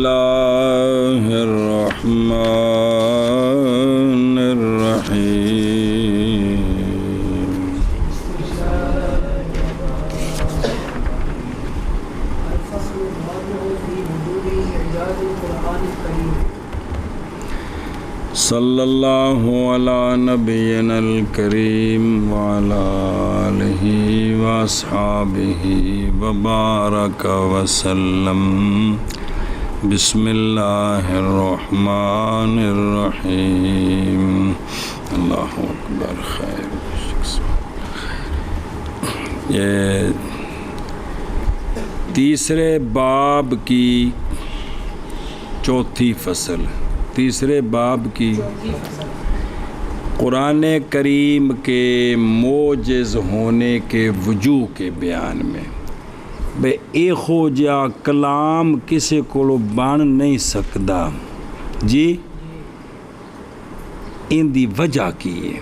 الله الرحمن الرحيم صلی اللہ علی نبینا الکریم وعلی آلہ واصحابہ وبارک وسلم بسم اللہ الرحمن الرحیم اللہ اکبر خیر. یہ تیسرے باب کی چوتھی فصل، تیسرے باب کی قرآن کریم کے موجز ہونے کے وجوہ کے بیان میں بے ایخو جا کلام کسی کو بن نہیں سکتا جی، ان دی وجہ کی ہے.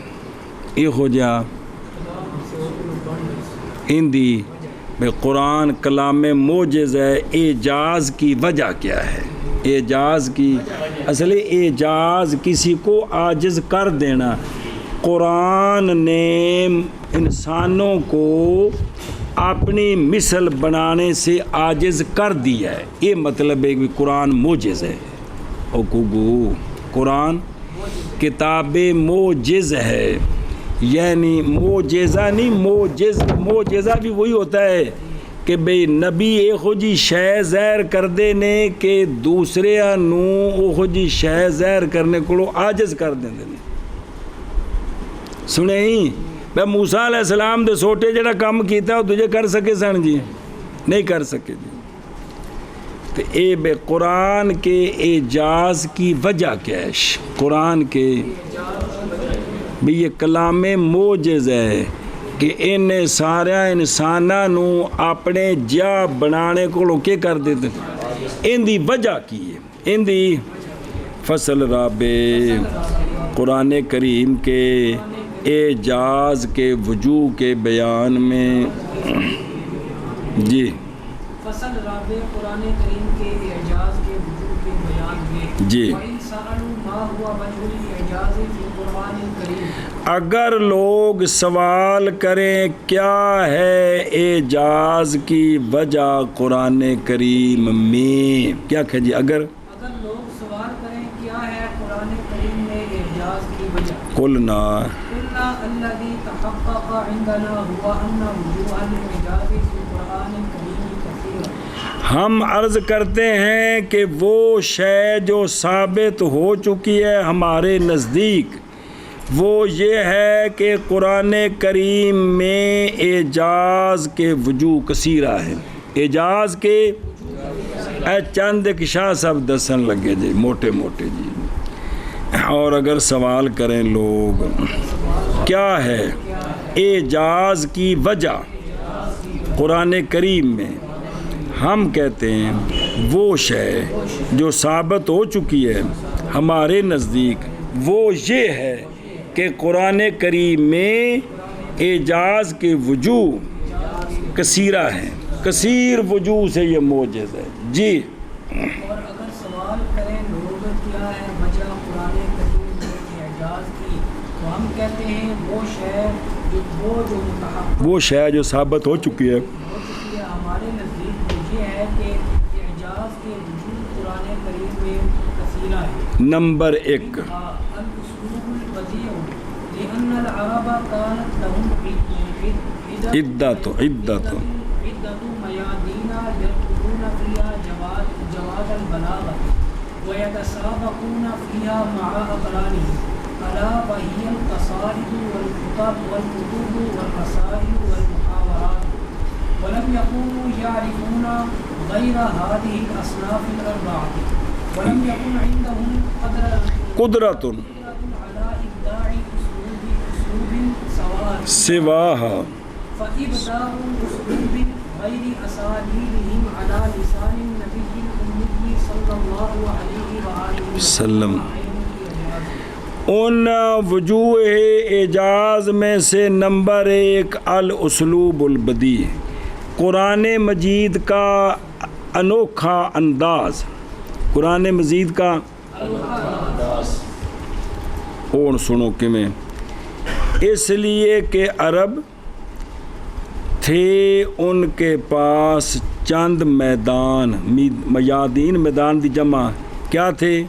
ایخو جا ان دی بے قرآن کلام موجز ہے، اعجاز کی وجہ کیا ہے؟ اعجاز کی اصل اعجاز کسی کو عاجز کر دینا. قرآن نے انسانوں کو اپنی مثل بنانے سے عاجز کر دیا ہے، یہ مطلب ہے کہ قرآن موجز ہے. قرآن کتاب موجز ہے، یعنی موجزہ نہیں، موجزہ بھی وہی ہوتا ہے کہ بھئی نبی ایخو جی شے ظاہر کر دے نے کہ دوسرے نو اوہو جی شے ظاہر کرنے کو عاجز کر دیں دے. سنے ہی بھئی موسیٰ علیہ السلام دے سوٹے جڑا کام کیتا وہ تجھے کر سکے سن جی؟ نہیں کر سکے جی. تو اے بے قرآن کے اعجاز کی وجہ کیا ہے؟ قرآن کے بھی یہ کلام موجز ہے کہ ان سارا انساناں نو اپنے جا بنانے کو کیا کر دیتے، ان دی وجہ کی ہے. ان دی فصل رابع قرآن کریم کے اعجاز کے وجوہ کے بیان میں جی فصل رابع قرآن کریم کے اعجاز کے وجوہ کے بیان میں جی اگر لوگ سوال کریں کیا ہے اعجاز کی وجہ قرآن کریم میں، کیا کہ جی اگر لوگ سوال کریں کیا ہے قرآن کریم میں اعجاز کی وجہ، قلنا الذی تحقق عندنا هو ان وجوہ الاعجاز فی القرآن الکریم کثیر. ہم عرض کرتے ہیں کہ وہ شے جو ثابت ہو چکی ہے ہمارے نزدیک وہ یہ ہے کہ قرآن کریم میں اعجاز کے وجوہ کثیرہ ہیں. اعجاز کے چند ایک شاہ صاحب دسن لگے جی موٹے موٹے جی. اور اگر سوال کریں لوگ کیا ہے اعجاز کی وجہ قرآن کریم میں، ہم کہتے ہیں وہ شے جو ثابت ہو چکی ہے ہمارے نزدیک وہ یہ ہے کہ قرآن کریم میں اعجاز کے وجوہ کثیرہ ہیں، کثیر وجوہ سے یہ موجز ہے جی. اور اگر سوال کریں لوگ کیا ہے وجہ قرآن کریم میں اعجاز کی، تو ہم کہتے ہیں وہ شے جو ثابت ہو چکی ہے ہمارے نزدیک یہ ہے کہ اعجاز کے وجود قرآن کریم میں کثیرہ ہے. نمبر 1 الاسلوب البدیع لأن العرب كانت لهم عدة میادین يركضون فيها جواد البلاغة ويتسابقون فيها مع أقرانهم ألا وهي القصائد والخطب والقصائد والمحاورات، ولم يكونوا يعرفون غير هذه الأصناف الأربعة، ولم يكن عندهم قدرة على إبداع أسلوب سواها، فإبداع أسلوب غير أساليبهم على لسان النبي الأمي صلى الله عليه وآله وسلم. ان وجوہ اعجاز میں سے نمبر 1 الاسلوب البدیع، قرآن مجید کا انوکھا انداز. قرآن مجید کا اور سنو کمیں، اس لیے کہ عرب تھے ان کے پاس چند میدان، میادین میدان دی جمع کیا تھے؟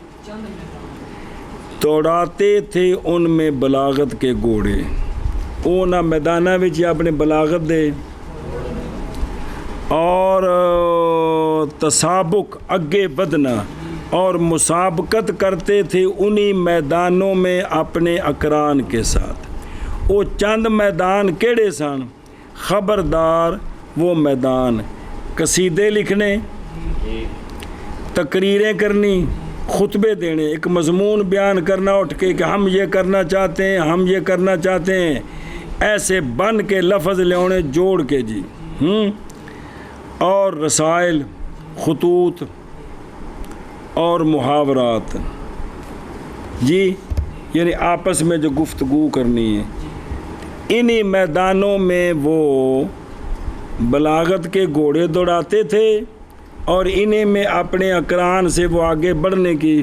دوڑاتے تھے ان میں بلاغت کے گھوڑے، اونا میدانہ وچ اپنے بلاغت دے اور تسابق اگے بدنا اور مسابقت کرتے تھے انہی میدانوں میں اپنے اقران کے ساتھ۔ وہ چند میدان کیڑے سن؟ خبردار وہ میدان قصیدے لکھنے، تقریریں کرنی، خطبے دینے، ایک مضمون بیان کرنا اٹھ کے کہ ہم یہ کرنا چاہتے ہیں، ہم یہ کرنا چاہتے ہیں، ایسے بن کے لفظ لیونے جوڑ کے جی، اور رسائل، خطوط اور محاورات جی، یعنی آپس میں جو گفتگو کرنی ہے، انہی میدانوں میں وہ بلاغت کے گھوڑے دوڑاتے تھے اور انہیں میں اپنے اقران سے وہ آگے بڑھنے کی،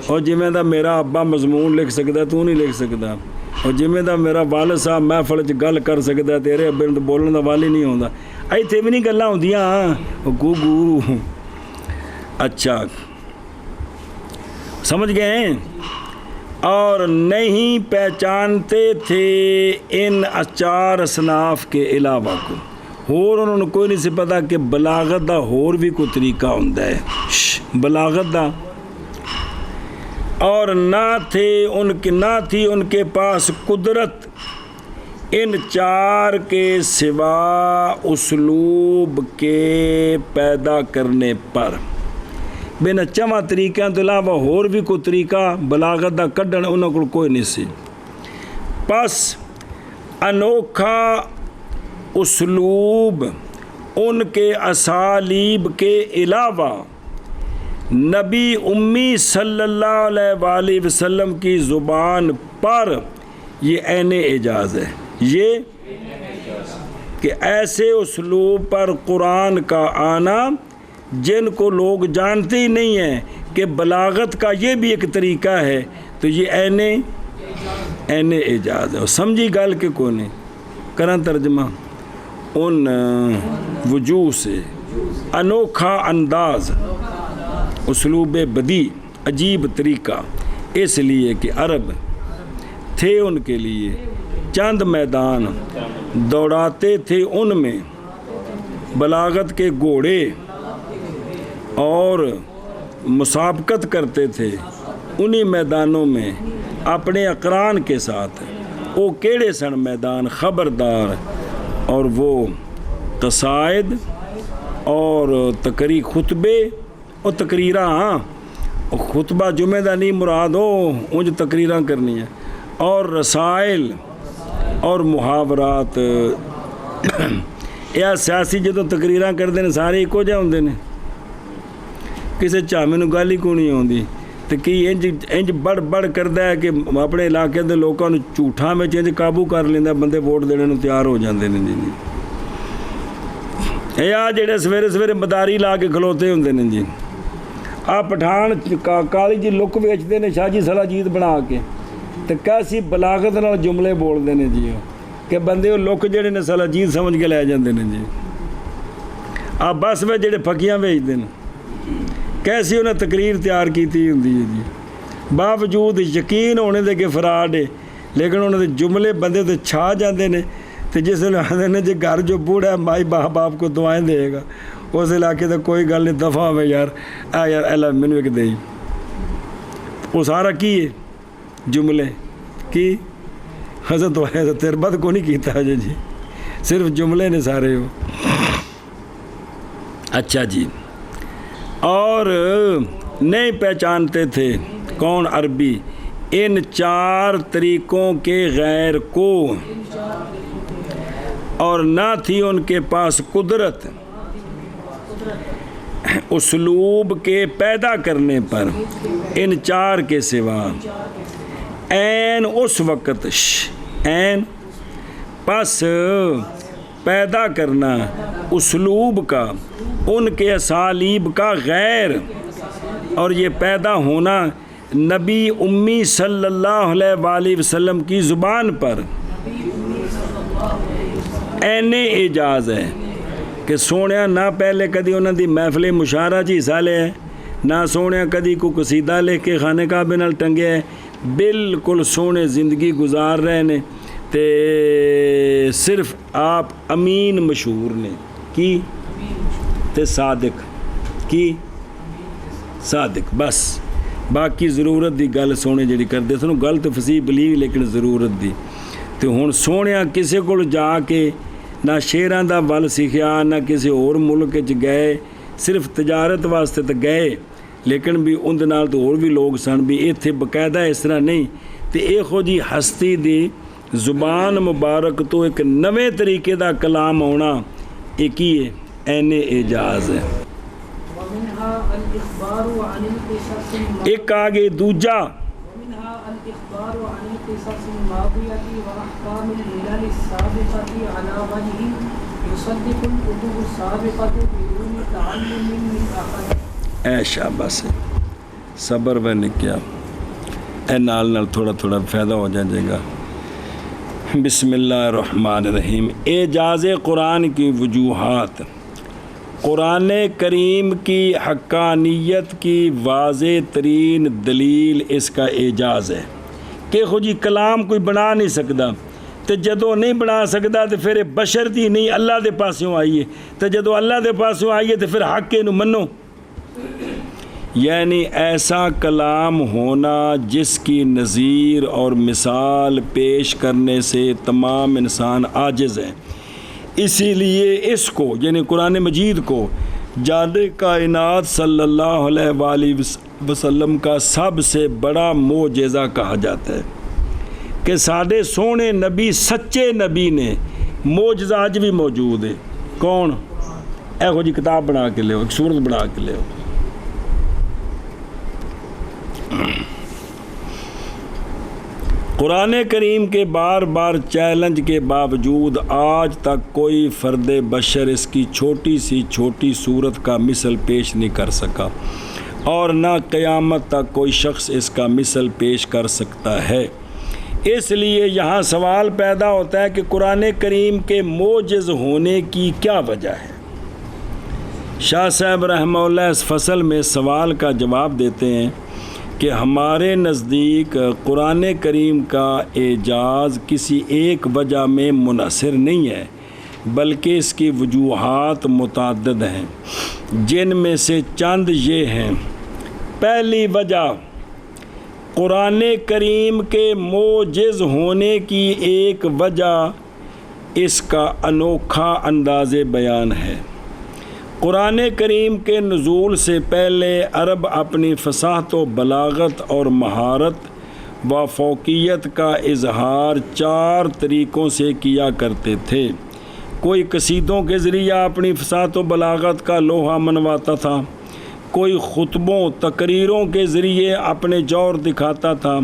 اور جمیں دا میرا ابا مضمون لکھ سکتا تو نہیں لکھ سکتا، اور جمیں دا میرا والد صاحب محفل چ گل کر سکتا تیرے ابے تو بولن دا والی نہیں ہوندا، ایتھے بھی نہیں گلاں ہوندیاں گو اچھا سمجھ گئے ہیں؟ اور نہیں پہچانتے تھے ان چار اصناف کے علاوہ کو، اور انہوں نے کوئی نہیں سی پتا کہ بلاغت دا اور بھی کوئی طریقہ ہوندہ ہے، بلاغت دا، اور نہ تھی ان کے پاس قدرت ان چار کے سوا اسلوب کے پیدا کرنے پر، بنا چواں طریقوں تو علاوہ اور بھی کوئی طریقہ بلاغت دا کڈن انہوں کو کوئی نہیں سی۔ پس انوکھا اسلوب ان کے اسالیب کے علاوہ نبی امی صلی اللہ علیہ وآلہ وسلم کی زبان پر یہ عین اعجاز ہے، یہ کہ ایسے اسلوب پر قرآن کا آنا جن کو لوگ جانتے ہی نہیں ہیں کہ بلاغت کا یہ بھی ایک طریقہ ہے، تو یہ عین اعجاز ہے۔ سمجھی گل کہ کوئی نہیں کریں ترجمہ، ان وجوہ سے انوکھا انداز، اسلوب بدی، عجیب طریقہ، اس لیے کہ عرب تھے ان کے لیے چند میدان، دوڑاتے تھے ان میں بلاغت کے گھوڑے اور مسابقت کرتے تھے انہی میدانوں میں اپنے اقران کے ساتھ۔ وہ کیڑے سن میدان؟ خبردار، اور وہ قصائد اور خطبے اور تقریرہ، ہاں خطبہ جمعہ دا نہیں مراد ہو انج تقریرہ کرنی ہے، اور رسائل اور محاورات۔ یہ سیاسی جدوں تقریرہ کرتے ہیں سارے ایکو جہے ہوندے نے، کسی چامے نو گل ہی کو نہیں آتی، تو کی انج بڑھ کرتا ہے کہ اپنے علاقے کے لوگوں جھوٹاں میں انج قابو کر لینا، بندے ووٹ دینے تیار ہو جاندے نے جی۔ یہ آ جڑے سویرے سویرے مداری لا کے کھلوتے ہوندے نے جی، آ پٹھان کالی جی لک ویچتے ہیں شاہ جی صلاح جیت بنا کے، تو کیسی بلاغت نال جملے بولتے ہیں جی کہ بندے وہ لک جڑے نے صلاح جیت سمجھ کے لے جاندے نے جی۔ آ بس میں جڑے پھکیاں ویچتے ہیں کیسی انہیں تقریر تیار کیتی ہوندی ہے جی، باوجود یقین ہونے دے کہ فراڈ ہے، لیکن انہوں نے جملے بندے تے چھا جاندے نے، تو جس نے آدھے نے جی گھر جو بوڑھا ہے مائی باپ کو دعائیں دے گا، اس علاقے تے کوئی گل نہیں، دفعہ میں یار اللہ مینو ایک دے، وہ سارا کی ہے جملے کی حضرت تربت کو نہیں کیتا جی، صرف جملے نے سارے وہ۔ اچھا جی، اور نہیں پہچانتے تھے کون؟ عربی ان چار طریقوں کے غیر کو، اور نہ تھی ان کے پاس قدرت اسلوب کے پیدا کرنے پر ان چار کے سوا، عین اس وقت عین پس پیدا کرنا اسلوب کا ان کے اسالیب کا غیر، اور یہ پیدا ہونا نبی امی صلی اللہ علیہ وآلہ وسلم کی زبان پر این اعجاز ہے کہ سونے نہ پہلے کدی انہوں دی محفل مشاعرہ چ حصہ لے ہے، نہ سونے کدی کو قصیدہ لکھ کے خانے کعبے نال ٹنگے ہے، بالکل سونے زندگی گزار رہے نے تے صرف آپ امین مشہور نے کی تے صادق کی صادق، بس باقی ضرورت دی گل سونے جڑی کردے سنو گل تو فصیح بلیغ لیکن ضرورت دی تے ہن سونیا کسے کول جا کے نہ شیراں دا ول سیکھیا نہ کسی اور ملک وچ گئے، صرف تجارت واسطے تو گئے لیکن بھی اندر نال تو اور بھی لوگ سن بھی ایتھے باقاعدہ اس طرح نہیں تے ایہو جی ہستی دی زبان مبارک تو ایک نویں طریقے دا کلام ہونا ایک ہی ہے، این اعجاز ہے۔ ومنها الاخبار عن القصص ایک آگے دوجا ومنها الاخبار عن القصص الماضية واحكام الملل السابقة على وجه يصدق الكتب السابقة بدون تعلم من احد۔ اے شاباش صبر بن کیا اے نال تھوڑا تھوڑا فائدہ ہو جائے گا۔ بسم اللہ الرحمن الرحیم۔ اعجاز قرآن کی وجوہات، قرآن کریم کی حقانیت کی واضح ترین دلیل اس کا اعجاز ہے کہ خود جی کلام کوئی بنا نہیں سکتا، تو جدو نہیں بنا سکتا تو پھر بشر دی نہیں اللہ دے پاسوں آئیے، تو جدو اللہ دے پاسوں آئیے تو پھر حق کے نو منو، یعنی ایسا کلام ہونا جس کی نظیر اور مثال پیش کرنے سے تمام انسان عاجز ہیں۔ اسی لیے اس کو یعنی قرآن مجید کو جان کائنات صلی اللہ علیہ وآلہ وسلم کا سب سے بڑا معجزہ کہا جاتا ہے کہ ساڈے سونے نبی سچے نبی نے معجزہ آج بھی موجود ہے۔ کون؟ ایہو جی کتاب بنا کے لے ایک سورت بنا کے لے قرآن کریم کے بار بار چیلنج کے باوجود آج تک کوئی فرد بشر اس کی چھوٹی سی چھوٹی صورت کا مثل پیش نہیں کر سکا، اور نہ قیامت تک کوئی شخص اس کا مثل پیش کر سکتا ہے۔ اس لیے یہاں سوال پیدا ہوتا ہے کہ قرآن کریم کے معجز ہونے کی کیا وجہ ہے؟ شاہ صاحب رحمہ اللہ اس فصل میں سوال کا جواب دیتے ہیں کہ ہمارے نزدیک قرآن کریم کا اعجاز کسی ایک وجہ میں منحصر نہیں ہے، بلکہ اس کی وجوہات متعدد ہیں، جن میں سے چند یہ ہیں۔ پہلی وجہ، قرآن کریم کے معجز ہونے کی ایک وجہ اس کا انوکھا انداز بیان ہے۔ قرآن کریم کے نزول سے پہلے عرب اپنی فصاحت و بلاغت اور مہارت و فوقیت کا اظہار 4 طریقوں سے کیا کرتے تھے۔ کوئی قصیدوں کے ذریعہ اپنی فصاحت و بلاغت کا لوہا منواتا تھا، کوئی خطبوں تقریروں کے ذریعے اپنے جوہر دکھاتا تھا،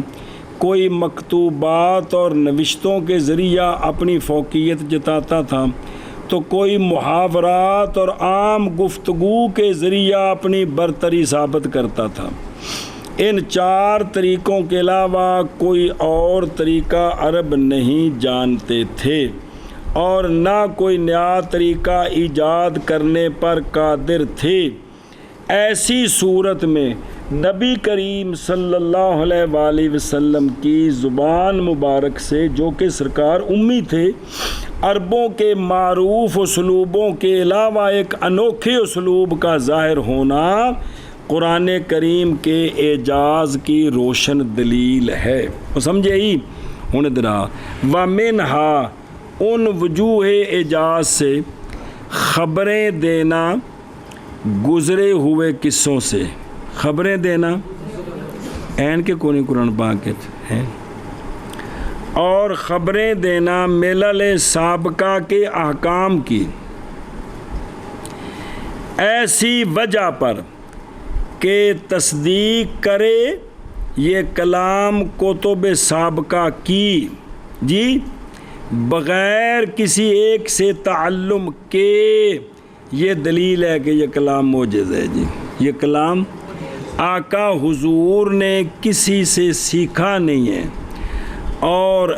کوئی مکتوبات اور نوشتوں کے ذریعہ اپنی فوقیت جتاتا تھا، تو کوئی محاورات اور عام گفتگو کے ذریعہ اپنی برتری ثابت کرتا تھا۔ ان 4 طریقوں کے علاوہ کوئی اور طریقہ عرب نہیں جانتے تھے اور نہ کوئی نیا طریقہ ایجاد کرنے پر قادر تھے۔ ایسی صورت میں نبی کریم صلی اللہ علیہ وآلہ وسلم کی زبان مبارک سے، جو کہ سرکار امی تھے، عربوں کے معروف اسلوبوں کے علاوہ ایک انوکھے اسلوب کا ظاہر ہونا قرآن کریم کے اعجاز کی روشن دلیل ہے۔ وہ سمجھے ہی ہن ادھر وَمِنْهَا، ان وجوہ اعجاز سے خبریں دینا گزرے ہوئے قصوں سے، خبریں دینا این کے کونی قرآن پاک ہیں، اور خبریں دینا ملل سابقہ کے احکام کی ایسی وجہ پر کہ تصدیق کرے یہ کلام کتب سابقہ کی، جی بغیر کسی ایک سے تعلم کے، یہ دلیل ہے کہ یہ کلام معجز ہے۔ جی یہ کلام آقا حضور نے کسی سے سیکھا نہیں ہے، اور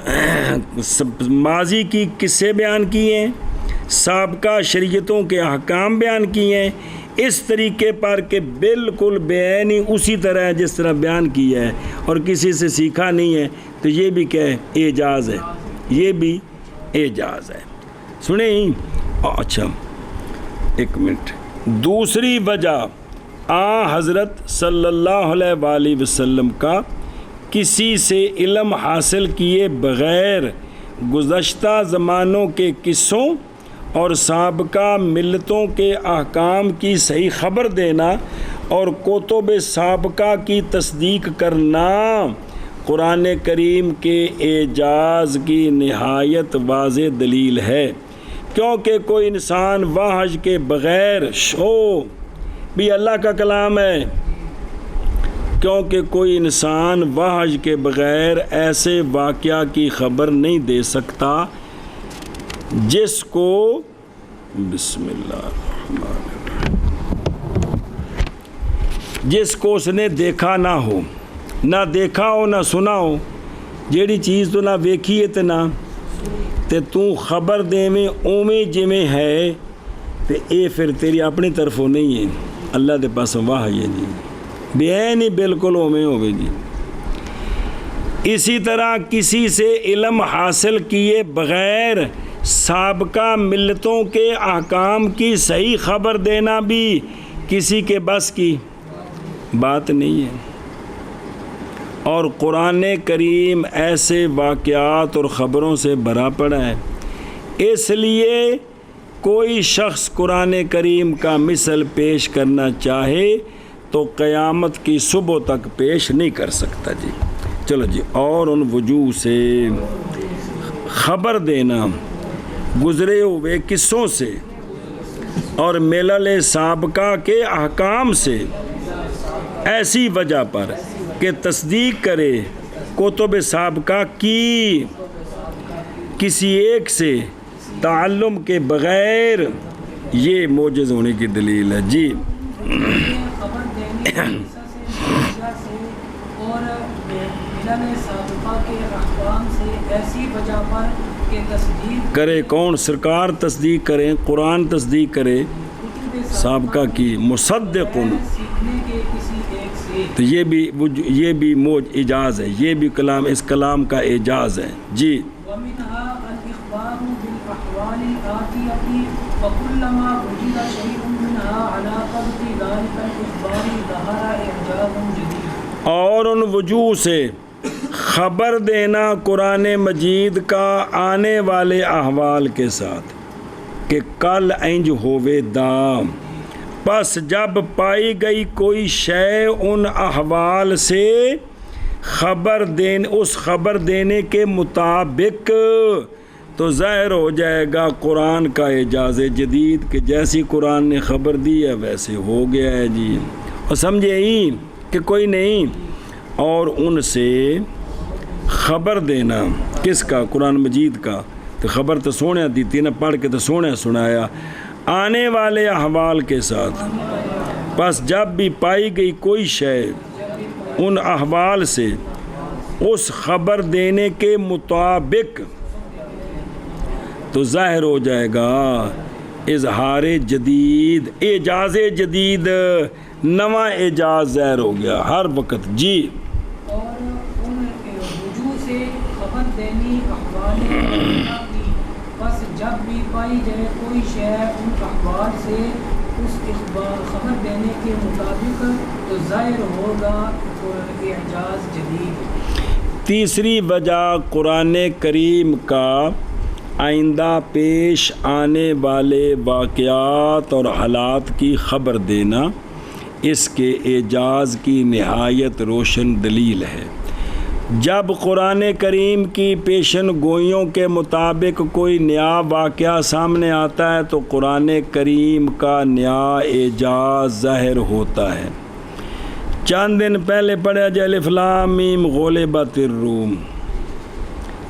ماضی کی قصے بیان کیے ہیں، سابقہ شریعتوں کے احکام بیان کیے ہیں اس طریقے پر کہ بالکل بعین ہی اسی طرح جس طرح بیان کیا ہے، اور کسی سے سیکھا نہیں ہے، تو یہ بھی کیا ہے؟ اعجاز ہے، یہ بھی اعجاز ہے۔ سنیں، اچھا ایک منٹ، دوسری وجہ حضرت صلی اللہ علیہ وآلہ وسلم کا کسی سے علم حاصل کیے بغیر گزشتہ زمانوں کے قصوں اور سابقہ ملتوں کے احکام کی صحیح خبر دینا اور کتب سابقہ کی تصدیق کرنا قرآن کریم کے اعجاز کی نہایت واضح دلیل ہے، کیونکہ کوئی انسان وحی کے بغیر بھی اللہ کا کلام ہے، کیونکہ کوئی انسان وحی کے بغیر ایسے واقعہ کی خبر نہیں دے سکتا جس کو بسم اللہ الرحمن الرحیم جس کو اس نے دیکھا نہ ہو، نہ دیکھا ہو نہ سنا ہو، جیڑی چیز تو نہ ویکھی ہے تے تو خبر دے میں اوویں جویں ہے تے اے پھر تیری اپنی طرفوں نہیں ہے، اللہ دے پاس وحی ہے جی، بیان ہی بالکل اوویں ہوگی جی۔ اسی طرح کسی سے علم حاصل کیے بغیر سابقہ ملتوں کے احکام کی صحیح خبر دینا بھی کسی کے بس کی بات نہیں ہے، اور قرآن کریم ایسے واقعات اور خبروں سے بھرا پڑا ہے، اس لیے کوئی شخص قرآن کریم کا مثل پیش کرنا چاہے تو قیامت کی صبح تک پیش نہیں کر سکتا جی۔ چلو جی، اور ان وجوہ سے خبر دینا گزرے ہوئے قصوں سے اور ملل سابقہ کے احکام سے ایسی وجہ پر کہ تصدیق کرے کتب سابقہ کی کسی ایک سے تعلم کے بغیر، یہ معجز ہونے کی دلیل ہے جی۔ خبر دینے سے اور ملل سابقہ کے احکام سے ایسی وجہ پر کہ تصدیق کرے، کون؟ سرکار تصدیق کریں، قرآن تصدیق کرے سابقہ کی، مصدقن، سیکھنے کے کسی ایک سے، تو یہ بھی اعجاز ہے، یہ بھی کلام، اس کلام کا اعجاز ہے جی۔ ومنها الإخبار بالأحوال الآتية فكلما وجد شيء منها على قدر ذلك الإخبار ظهر إعجاز جديد، اور ان وجوہ سے خبر دینا قرآن مجید کا آنے والے احوال کے ساتھ کہ کل انج ہووے دا، پس جب پائی گئی کوئی شے ان احوال سے اس خبر دینے کے مطابق، تو ظاہر ہو جائے گا قرآن کا اعجاز جدید کہ جیسی قرآن نے خبر دی ہے ویسے ہو گیا ہے جی، اور سمجھے ہی کہ کوئی نہیں۔ اور ان سے خبر دینا کس کا؟ قرآن مجید کا، تو خبر تو سونے دیتی نا، پڑھ کے تو سونے سنایا آنے والے احوال کے ساتھ، بس جب بھی پائی گئی کوئی شے ان احوال سے اس خبر دینے کے مطابق، تو ظاہر ہو جائے گا اظہار جدید، اعجاز جدید، نواں اعجاز ظاہر ہو گیا ہر وقت جی۔ اور ان وجوہ سے خبر دینی احوال آتیہ کی، بس جب بھی پائی جائے کوئی شے ان احوال سے اس خبر دینے کے مطابق، تو ظاہر ہوگا اعجاز جدید۔ تیسری وجہ قرآن کریم کا آئندہ پیش آنے والے واقعات اور حالات کی خبر دینا اس کے اعجاز کی نہایت روشن دلیل ہے۔ جب قرآن کریم کی پیشن گوئیوں کے مطابق کوئی نیا واقعہ سامنے آتا ہے تو قرآن کریم کا نیا اعجاز ظاہر ہوتا ہے۔ چند دن پہلے پڑھا جائے الف لام میم غلبت الروم،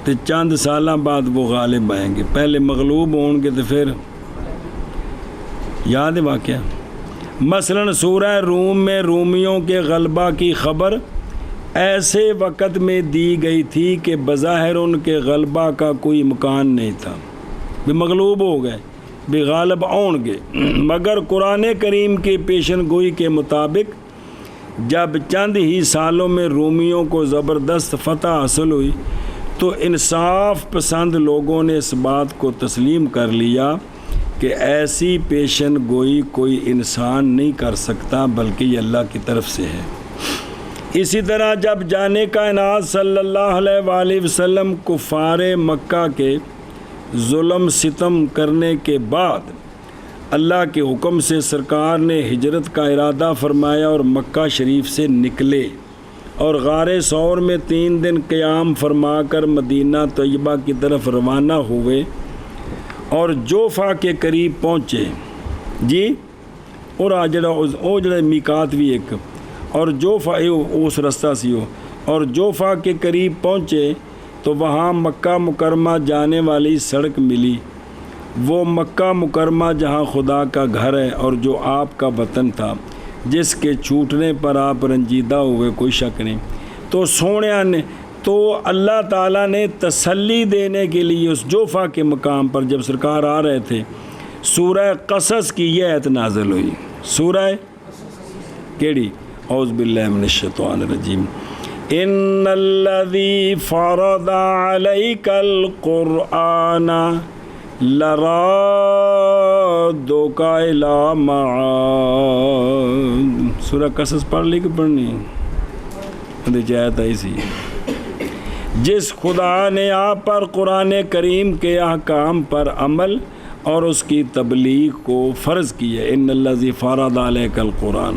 تو چند سالہ بعد وہ غالب آئیں گے، پہلے مغلوب ہوں گے تو پھر یاد ہے واقعہ، مثلا سورہ روم میں رومیوں کے غلبہ کی خبر ایسے وقت میں دی گئی تھی کہ بظاہر ان کے غلبہ کا کوئی امکان نہیں تھا، بھی مغلوب ہو گئے، بھی غالب آؤں گے، مگر قرآن کریم کی پیشن گوئی کے مطابق جب چند ہی سالوں میں رومیوں کو زبردست فتح حاصل ہوئی تو انصاف پسند لوگوں نے اس بات کو تسلیم کر لیا کہ ایسی پیشن گوئی کوئی انسان نہیں کر سکتا بلکہ یہ اللہ کی طرف سے ہے۔ اسی طرح جب جانے کائنات صلی اللہ علیہ وآلہ وسلم کفار مکہ کے ظلم ستم کرنے کے بعد اللہ کے حکم سے سرکار نے ہجرت کا ارادہ فرمایا اور مکہ شریف سے نکلے اور غار ثور میں 3 دن قیام فرما کر مدینہ طیبہ کی طرف روانہ ہوئے اور جوفا کے قریب پہنچے جی، اور جڑا میقات بھی ایک اور جوفا اس رستہ سی ہو، اور جوفا کے قریب پہنچے تو وہاں مکہ مکرمہ جانے والی سڑک ملی، وہ مکہ مکرمہ جہاں خدا کا گھر ہے اور جو آپ کا وطن تھا، جس کے چھوٹنے پر آپ رنجیدہ ہوئے، کوئی شک نہیں۔ تو سونیا نے تو اللہ تعالیٰ نے تسلی دینے کے لیے اس جوفا کے مقام پر جب سرکار آ رہے تھے سورہ قصص کی یہ آیت نازل ہوئی، سورہ کیڑی؟ اعوذ باللہ من الشیطان الرجیم، ان الذی فرض علیک القرآن لرادک الی معاد۔ سورہ قصص پڑھ لی کہ پڑھنی؟ آیت آئی سی، جس خدا نے آپ پر قرآن کریم کے احکام پر عمل اور اس کی تبلیغ کو فرض کیا ہے، ان الذی فرض علیک القرآن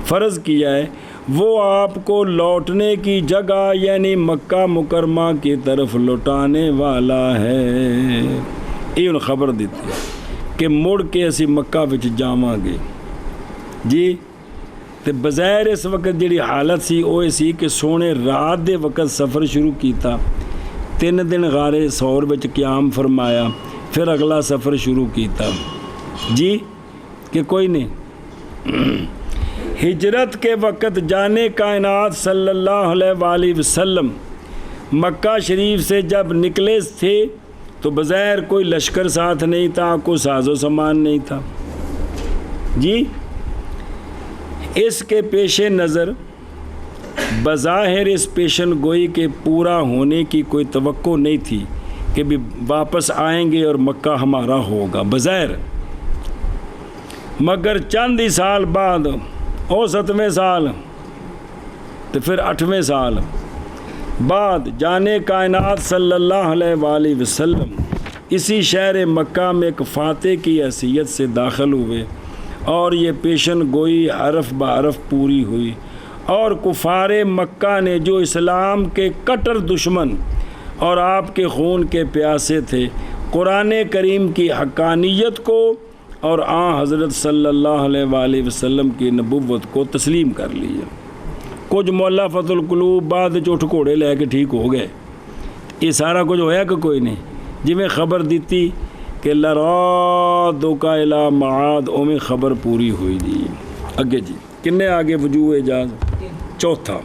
فرض کیا ہے، وہ آپ کو لوٹنے کی جگہ یعنی مکہ مکرمہ کی طرف لوٹانے والا ہے۔ یہ خبر دیتی ہے کہ مڑ کے اسی مکہ وچ جاواں گے جی۔ تے بظاہر اس وقت جڑی حالت سی وہ سی کہ سونے رات دے وقت سفر شروع کیتا، 3 دن غار ثور وچ قیام فرمایا، پھر اگلا سفر شروع کیتا جی، کہ کوئی نہیں۔ ہجرت کے وقت جانے کائنات صلی اللہ علیہ وآلہ وسلم مکہ شریف سے جب نکلے تھے تو بظاہر کوئی لشکر ساتھ نہیں تھا، کوئی ساز و سامان نہیں تھا جی۔ اس کے پیش نظر بظاہر اس پیشن گوئی کے پورا ہونے کی کوئی توقع نہیں تھی کہ بھی واپس آئیں گے اور مکہ ہمارا ہوگا بظاہر، مگر چند ہی سال بعد، 7ویں سال تو پھر 8ویں سال بعد جانے کائنات صلی اللہ علیہ وآلہ وسلم اسی شہر مکہ میں ایک فاتح کی حیثیت سے داخل ہوئے اور یہ پیشن گوئی حرف بحرف پوری ہوئی، اور کفار مکہ نے جو اسلام کے کٹر دشمن اور آپ کے خون کے پیاسے تھے، قرآن کریم کی حقانیت کو اور حضرت صلی اللہ علیہ وآلہ وسلم کی نبوت کو تسلیم کر لیا۔ کچھ مؤلفۃ القلوب بعد اٹھ گھوڑے لے کے ٹھیک ہو گئے، یہ سارا کچھ ہویا کہ کوئی نہیں، جی میں خبر دیتی کہ لرادک الی معاد، او میں خبر پوری ہوئی جی۔ اگے جی کنے آگے وجوہ اعجاز؟ چوتھا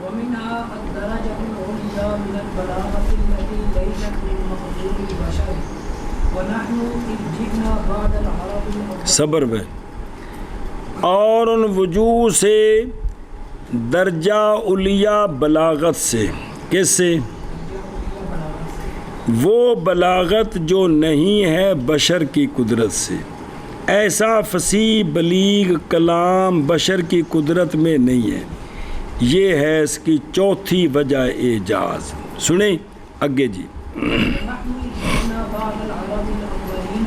ومنها الدرجة العليا من البلاغة التي ليست من مقدور البشر ونحن إذ جئنا بعد العرب الأول۔ صبر میں اور ان وجوہ سے درجہ علیہ بلاغت سے، کس سے؟ وہ بلاغت جو نہیں ہے بشر کی قدرت سے، ایسا فصیح بلیغ کلام بشر کی قدرت میں نہیں ہے، یہ ہے اس کی چوتھی وجہ اعجاز۔ سنیں اگے جی، ونحن إذ جئنا بعد العرب الأولين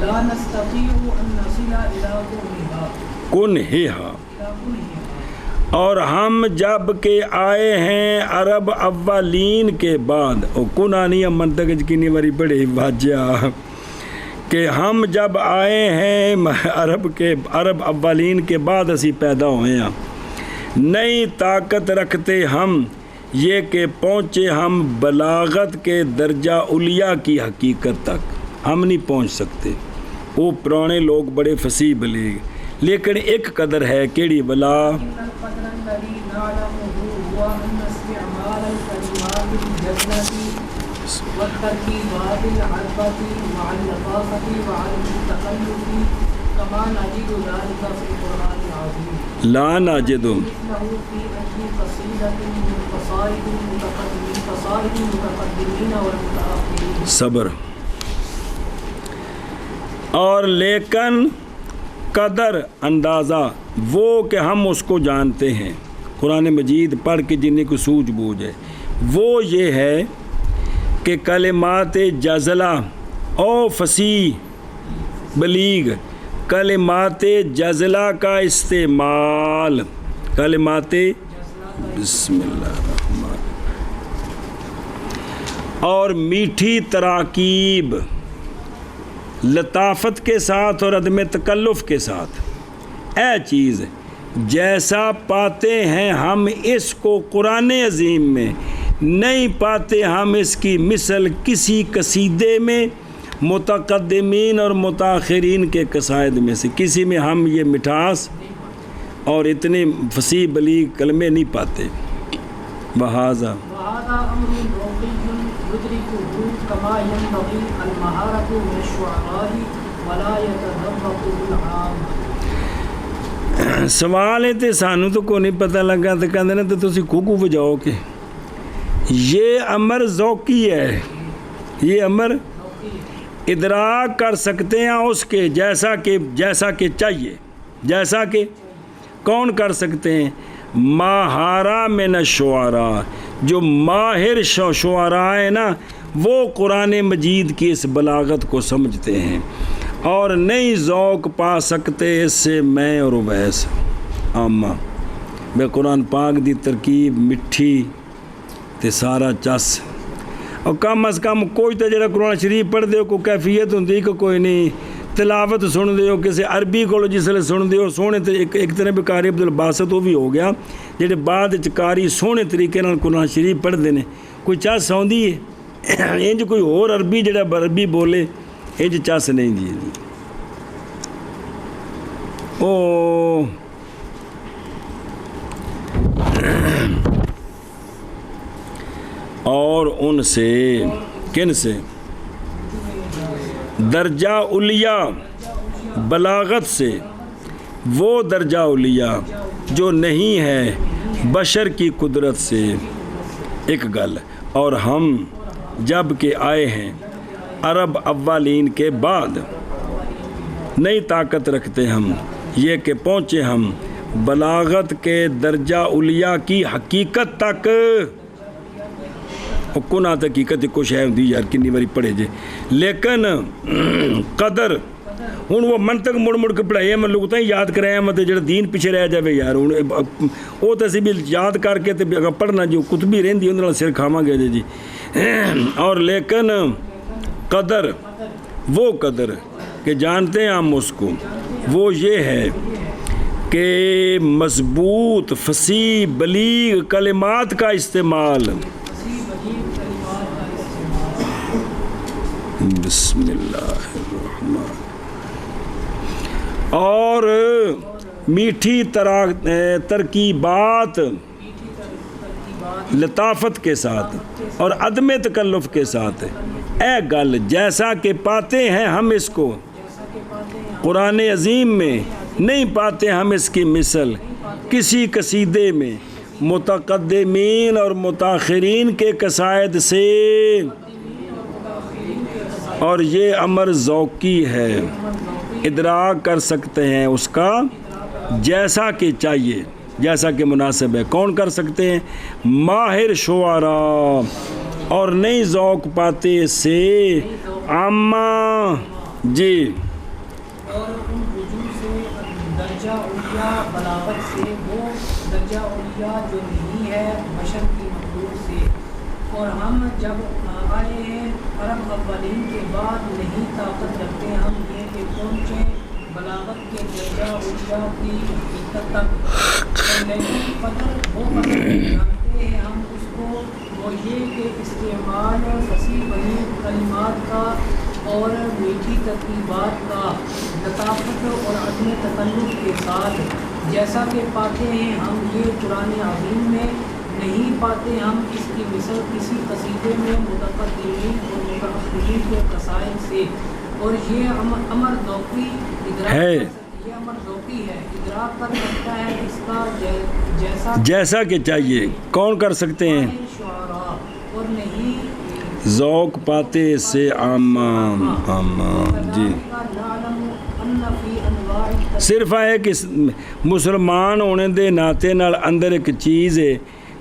لا نستطيع أن نصل إلى كنها کنہا، اور ہم جب کہ آئے ہیں عرب اولین کے بعد، کنانی منطق کنی واری بڑے واجہ کہ ہم جب آئے ہیں عرب اولین کے بعد اسی پیدا ہوئے ہیں، نئی طاقت رکھتے ہم یہ کہ پہنچے ہم بلاغت کے درجہ علیہ کی حقیقت تک، ہم نہیں پہنچ سکتے، وہ پرانے لوگ بڑے فصیح بلیغ، لیکن ایک قدر ہے کیڑی بلا إن القدر الذي نعلمه هو أن استعمال الكلمات بالجزلة والتركيبات العربة مع اللطافة وعدم التكلف كما نجد ذلك في القرآن العظيم لا ناجد مثله في أي قصيدة من قصائد المتقدمين والمتأخرين. صبر. اور لیکن قدر اندازہ وہ کہ ہم اس کو جانتے ہیں قرآن مجید پڑھ کے جنہیں کو سوجھ بوجھ ہے وہ یہ ہے کہ کلمات جزلہ او فصیح بلیغ کلمات جزلہ کا استعمال کلمات بسم اللہ الرحمن اور میٹھی تراکیب لطافت کے ساتھ اور عدم تکلف کے ساتھ اے چیز جیسا پاتے ہیں ہم اس کو قرآن عظیم میں نہیں پاتے ہم اس کی مثل کسی قصیدے میں متقدمین اور متاخرین کے قصائد میں سے کسی میں ہم یہ مٹھاس اور اتنے فصیح بلیغ کلمے نہیں پاتے بہذا وهذا أمر رقي يدركه كما ينبغي المهارة من الشعراء ولا يتذوقه العام. سوال ہے تے سانو تو کوئی نہیں پتہ لگا تو کہندے نے تے تسی کوکو بجاؤ کہ یہ امر ذوقی ہے یہ امر ادراک کر سکتے ہیں اس کے جیسا کہ چاہیے جیسا کہ کون کر سکتے ہیں ماہرہ من الشعراء جو ماہر شعراء ہیں نا وہ قرآن مجید کی اس بلاغت کو سمجھتے ہیں اور نہیں ذوق پا سکتے اس سے میں اور اویس عامہ بے قرآن پاک دی ترکیب مٹھی تے سارا چس اور کم از کم کوئی تو جڑا قرآن شریف پڑھ دے کوئی کیفیت ہوندی کہ کوئی نہیں تلاوت سن دیو کسی عربی کو جس لئے سن دیو سونے ایک طرح قاری عبدالباسط وہ بھی ہو گیا جڑے بعد قاری سونے طریقے نال قرآن شریف پڑھ دینے کوئی چس آندی ہے انج کوئی اور عربی جڑا عربی بولے انج چس نہیں جی او اور ان سے کن سے درجہ علیہ بلاغت سے وہ درجہ علیہ جو نہیں ہے بشر کی قدرت سے ایک گل اور ہم جب کہ آئے ہیں عرب اولین کے بعد نئی طاقت رکھتے ہم یہ کہ پہنچے ہم بلاغت کے درجہ علیہ کی حقیقت تک کن آتا حقیقت کچھ ہے ہوندی یار کنی باری پڑھے جے لیکن قدر ہوں وہ منطق مڑ کے پڑھائی میں لوگ یاد کرائے مطلب جڑا دین پیچھے رہ جائے یار ہوں وہ تو اسی بھی یاد کر کے اگر پڑھنا جو کتبی رہندی اندر سر کھاواں گے جی اور لیکن قدر وہ قدر کہ جانتے ہیں ہم اس کو وہ یہ ہے کہ مضبوط فصیح بلیغ کلمات کا استعمال بسم اللہ الرحمن اور میٹھی ترکیبات لطافت کے ساتھ اور عدم تکلف کے ساتھ اے گل جیسا کہ پاتے ہیں ہم اس کو قرآن عظیم میں نہیں پاتے ہم اس کی مثل کسی قصیدے میں متقدمین اور متاخرین کے قصائد سے اور یہ امر ذوقی ہے ادراک کر سکتے ہیں اس کا جیسا کہ چاہیے جیسا کہ مناسب ہے کون کر سکتے ہیں ماہر شعراء اور نہیں ذوق پاتے سے عامہ جی اور ان وجوہ سے درجہ علیہ بلاغت سے وہ درجہ علیہ جو نہیں ہے بشر کی مخلوق سے اور ہم جب آئے ہیں عرب اولین کے بعد نہیں طاقت رکھتے ہم یہ کہ پہنچیں بلاغت کے درجہ علیہ کی حقیقت تک لیکن قدر وہ قدر جانتے ہیں ہم اس کو وہ یہ کہ استعمال فصیح بلیغ کلمات کا اور میٹھی ترکیبات کا لطافت اور عدم تکلف کے ساتھ، جیسا کہ پاتے ہیں ہم یہ قرآن عظیم میں، نہیں پاتے ہم اس کی مثل کسی قصیدے میں متقدمین اور متأخرین کے قصائد سے۔ اور یہ امر ذوقی ادراک ہے، یہ امر ذوقی ہے، ادراک کر سکتا ہے اس کا جیسا کہ چاہیے۔ کون کر سکتے ہیں؟ شعراء، اور نہیں ذوق پاتے اس سے عامان جی۔ صرف ہے کہ مسلمان ہونے دے ناطے نال اندر ایک چیز ہے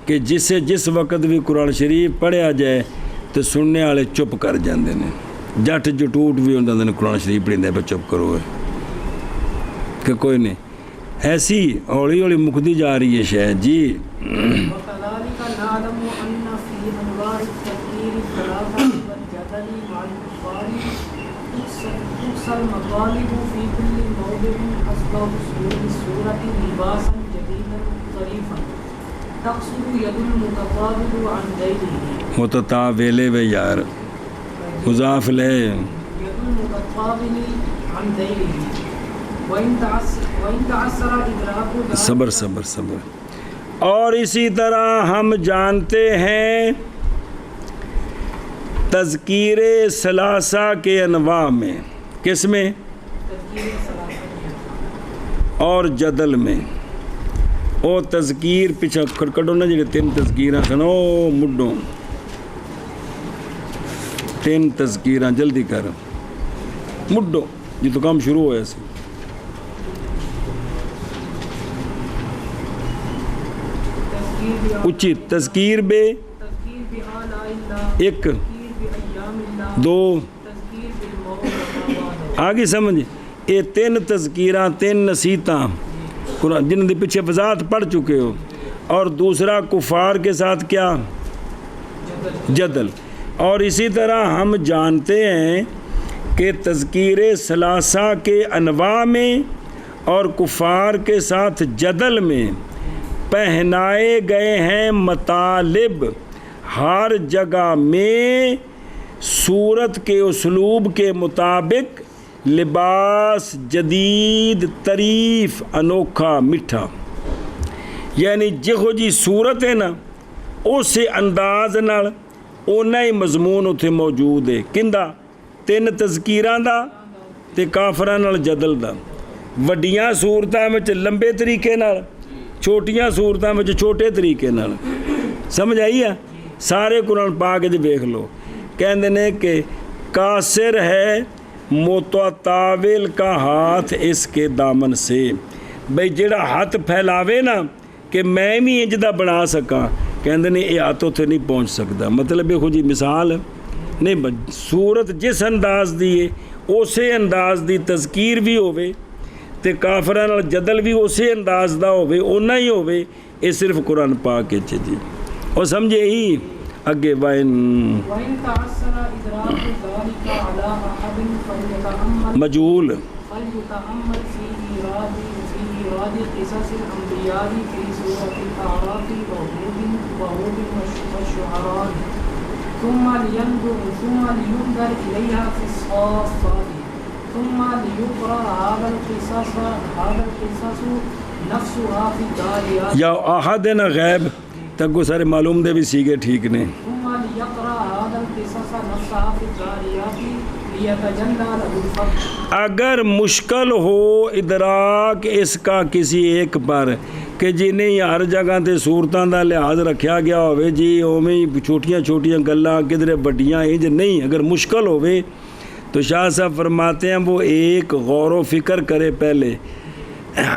کہ جسے جس وقت بھی قرآن شریف پڑھیا جائے تو سننے والے چپ کر جاندے نے۔ جٹ جٹوٹ بھی ہوندے نے قرآن شریف پڑھیندے پہ چپ کرو کہ کوئی نہیں، ایسی ہولی ہولی مکتی جا رہی ہے شاید جی۔ وَكَذَلِكَ نَعْلَمُ أَنَّ فِي أَنْوَاعِ التَّفْكِيرِ الثَّلَاثَةِ وَالْجَدَلِ مَعَ الْكُفَّارِ تُقْصَى الْمَطَالِبُ فِي كُلِّ مَوْضِعٍ حَسْبَ وُصُولِ السُّورَةِ لِبَاسًا جَدِيدًا ظَرِيفًا تَقْصُرُ يَدُ الْمُتَطَاوِلُ عَنْ غَيْرِهِ۔ متطاولِ و یار مضاف لے يَدُ الْمُتَطَاوِلِ عَنْ غَيْرِهِ وَإِنْ تَعَسَّرَ إِدْرَاكُ ذَلِكَ۔ صبر صبر صبر۔ اور اسی طرح ہم جانتے ہیں تذکیر ثلاثہ کے انواع میں، کس میں؟ اور جدل میں۔ او تذکیر پیچھے کھڑکڑوں نا جڑے تین تذکیراں سن، او مڈوں تین تذکیراں جلدی کر مڈوں جی تو کام شروع ہویا سی۔ اچھی تذکیر بے ایک دو آگے سمجھ، یہ تین تذکیراں تین نصیحتاں قرآن جن کے پیچھے وضاحت پڑھ چکے ہو، اور دوسرا کفار کے ساتھ کیا؟ جدل۔ اور اسی طرح ہم جانتے ہیں کہ تذکیر ثلاثہ کے انواع میں اور کفار کے ساتھ جدل میں پہنائے گئے ہیں مطالب ہر جگہ میں صورت کے اسلوب کے مطابق، لباس جدید طریف انوکھا میٹھا، یعنی جہو جی صورت ہے نا اسے انداز نال اونا ہی مضمون اتنے موجود ہے۔ کندہ؟ تین تذکیراں دا تے کافراں نال جدل دا۔ وڈیاں صورتاں وچ لمبے طریقے نال، چھوٹیاں صورتاں وچ چھوٹے طریقے نال۔ سمجھ آئی ہے؟ سارے قرآن پاک وچ دیکھ لو، کہندے نے کہ قاصر ہے متطاول کا ہاتھ اس کے دامن سے۔ بھئی جڑا ہاتھ پھیلاوے نا کہ میں بھی انج دا بنا سکاں، کہندے نے یہ ہاتھ اتنے نہیں پہنچ سکتا۔ مطلب یہ جی مثال نہیں، صورت جس انداز دی ہے اسی انداز دی تذکیر بھی ہوئے تے کافراں نال جدل بھی اسی انداز دا ہوئے، اونا ہی ہوئے۔ یہ صرف قرآن پاک ہے جی۔ اور سمجھے ہی اگے وَإِن تَعَسَّرَ إِدْرَاكُ ذَلِكَ عَلَىٰ أَحَدٍ فَلْيَتَأَمَّلْ مجهول فِي إِيرَادِ قِصَصِ الْأَنْبِيَاءِ فِي سُورَةِ الْأَعْرَافِ وَهُودٍ وَالشُّعَرَاءِ ثُمَّ لِيُنْظَرْ إِلَيْهَا فِي الصَّافَّاتِ ثُمَّ لِيُقْرَأَ هَذَا الْقِصَصُ نَفْسُهَا فِي الدَّارِيَاتِ۔ یا احد نا غیب تک کو سارے معلوم دے بھی سیگے ٹھیک نے۔ ثُمَّ لِيَقْرَأَ هَذَا الْقِصَصَ نَفْسَهَا فِي الدَّارِيَاتِ لِيَتَجَلَّى لَهُ الْفَرْقُ۔ اگر مشکل ہو ادراک اس کا کسی ایک پر کہ جی نہیں ہر جگہ تے صورتاں دا لحاظ رکھیا گیا ہوئے جی اوویں چھوٹیاں چھوٹیاں گلاں کدھر بڑیاں انج نہیں، اگر مشکل ہوئے تو شاہ صاحب فرماتے ہیں وہ ایک غور و فکر کرے پہلے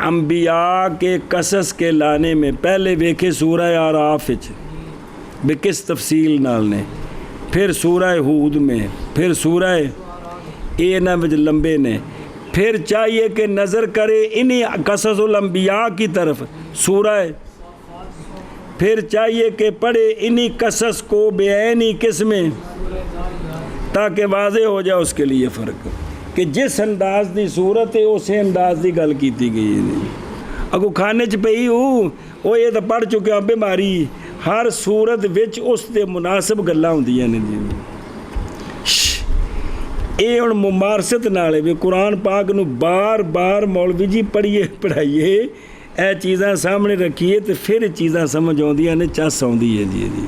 انبیاء کے قصص کے لانے میں، پہلے ویکھے سورہ اعراف وچ بے کس تفصیل نال نے، پھر سورہ ہود میں، پھر سورہ اے نہ وچ لمبے نے، پھر چاہیے کہ نظر کرے انہی قصص الانبیاء کی طرف سورہ، پھر چاہیے کہ پڑھے انہی قصص کو بعینی کس میں، تاکہ واضح ہو جائے اس کے لیے فرق کہ جس انداز دی صورت ہے اسی انداز دی گل کیتی گئی ہے۔ اگو کھانے چ پئی وہ یہ تو پڑھ چکے ہیں بیماری، ہر صورت وچ اس دے مناسب گلاں ہوندیاں نے جی۔ ਇਹ ਹੁਣ ਮੁਮਾਰਸਤ ਨਾਲ ਵੀ ਕੁਰਾਨ ਪਾਕ ਨੂੰ ਬਾਰ-ਬਾਰ ਮੌਲਵੀ ਜੀ ਪੜ੍ਹਾਈਏ, ਇਹ ਚੀਜ਼ਾਂ ਸਾਹਮਣੇ ਰੱਖੀਏ ਤੇ ਫਿਰ ਚੀਜ਼ਾਂ ਸਮਝ ਆਉਂਦੀਆਂ ਨੇ, ਚੱਸ ਆਉਂਦੀ ਹੈ ਜੀ ਇਹਦੀ।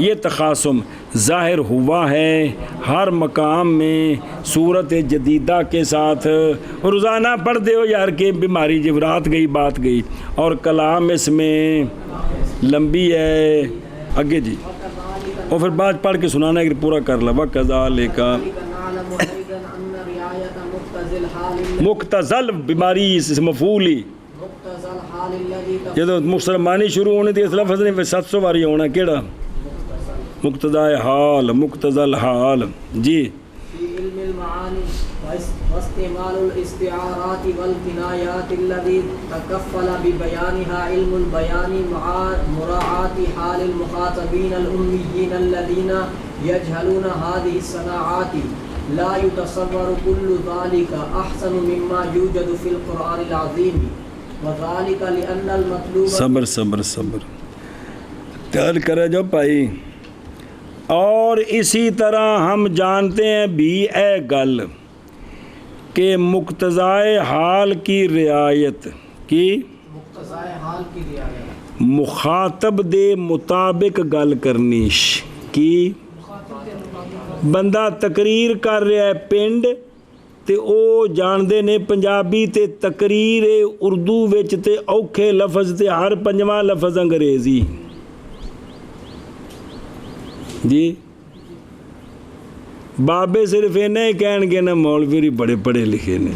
یہ تخاصم ظاہر ہوا ہے ہر مقام میں صورت جدیدہ کے ساتھ. روزانہ پڑھ دے ہو یار کہ بیماری جب رات گئی بات گئی، اور کلام اس میں لمبی ہے. آگے جی اور پھر بات پڑھ کے سنانا ہے، پورا کر لا. وَكَذَلِكَ مختزل بیماری اس مفعولی، جب مسلمانی شروع ہونے تھی اس لفظ نے 700 باری ہونا. کیڑا؟ مقتضائے حال، مقتضل حال. جی علم المعانی واستعمال الاستعارات والکنایات الذي تكفل ببيانها علم البيان مع مراعاة حال المخاطبين الأميين الذين يجهلون هذه الصناعات. لا يتصور كل ذلك أحسن مما يوجد في القرآن العظيم، وذلك لأن المطلوب صبر صبر صبر تیار کرے جو بھائی. اور اسی طرح ہم جانتے ہیں بھی اے گل کہ مقتضائے حال کی رعایت کی، مقتضائے حال کی رعایت، مخاطب دے مطابق گل کرنی کی. بندہ تقریر کر رہا ہے پنڈ تے او جاندے نے پنجابی تے تقریر اردو وچ تے اوکھے لفظ تے ہر پنجواں لفظ انگریزی. جی بابے صرف انہیں کہن گے نا مولوی بڑے پڑھے لکھے نے،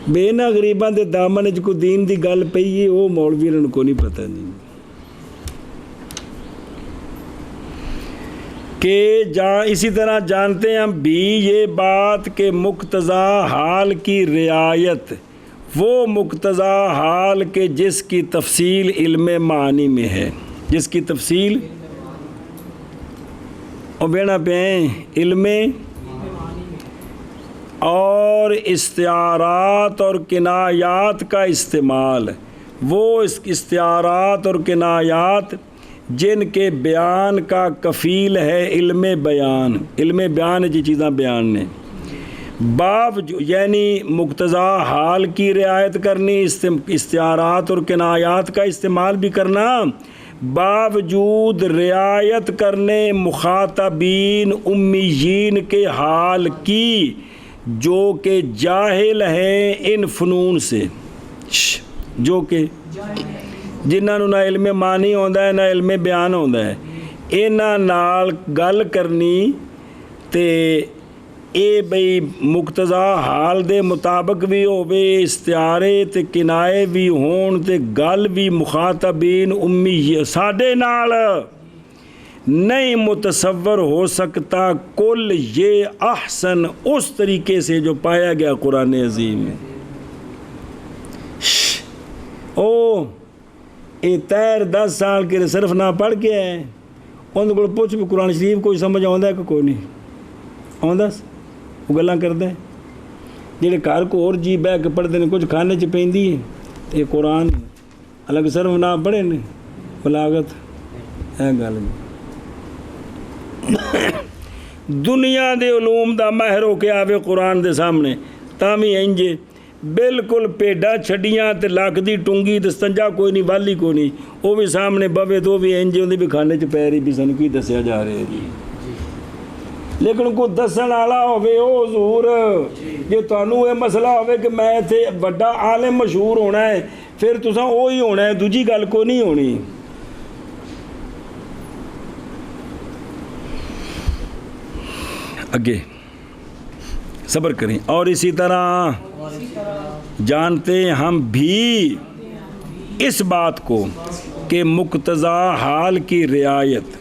بے نہ غریباں دے دامن وچ کوئی دین دی گل پئی ہے وہ مولوی انہوں کو نہیں پتہ نہیں. کہ اسی طرح جانتے ہیں ہم بھی یہ بات کہ مقتضا حال کی رعایت وہ مقتضا حال کے جس کی تفصیل علم معانی میں ہے، جس کی تفصیل اور بینا پہ علم اور استعارات اور کنایات کا استعمال، وہ استعارات اور کنایات جن کے بیان کا کفیل ہے علم بیان. علم بیان جی چیزاں بیان نے یعنی مقتضا حال کی رعایت کرنی، استعارات اور کنایات کا استعمال بھی کرنا، باوجود رعایت کرنے مخاطبین امیین کے حال کی جو کہ جاہل ہیں ان فنون سے، جو کہ جنہاں نو نہ علم معنی ہوندا ہے نہ علم بیان ہوندا ہے، انہاں نال گل کرنی تے اے بھئی مقتضا حال دے مطابق بھی ہوے، استعارے تے کنائے بھی ہون تے گل بھی مخاطبین امی ساڈے نال نہیں متصور ہو سکتا کل یہ احسن اس طریقے سے جو پایا گیا قرآن عظیم میں. او اے تیر 10 سال کے صرف نہ پڑھ کے آئے ان کو پوچھ بھی قرآن شریف کوئی سمجھ آتا ہے کہ کوئی نہیں آتا، وہ گلاں کرتے ہیں جہے گھر کو اور جی بہ کے پڑھتے ہیں کچھ کھانے چ پیندی ہے. یہ قرآن الگ صرف نہ پڑھے نے بلاغت ہے گل. دنیا دے علوم دا ماہر ہو کے آوے قرآن دے سامنے تامی انجے بالکل پیڈا چھڑیاں تے لاکھ دی ٹونگی دستنجا کوئی نہیں والی کوئی نہیں، وہ بھی سامنے بوے تو بھی انجے ہوندے بھی کھانے چ پی رہی بھی سن کی دسیا جا رہے جی. لیکن کو دسن والا ہوے او حضور جے تانوں اے مسئلہ ہوے کہ میں تے بڑا عالم مشہور ہونا ہے پھر تساں وہی ہونا ہے، دوجی گل کو نہیں ہونی. اگے صبر کریں. اور اسی طرح جانتے ہم بھی اس بات کو کہ مقتضا حال کی رعایت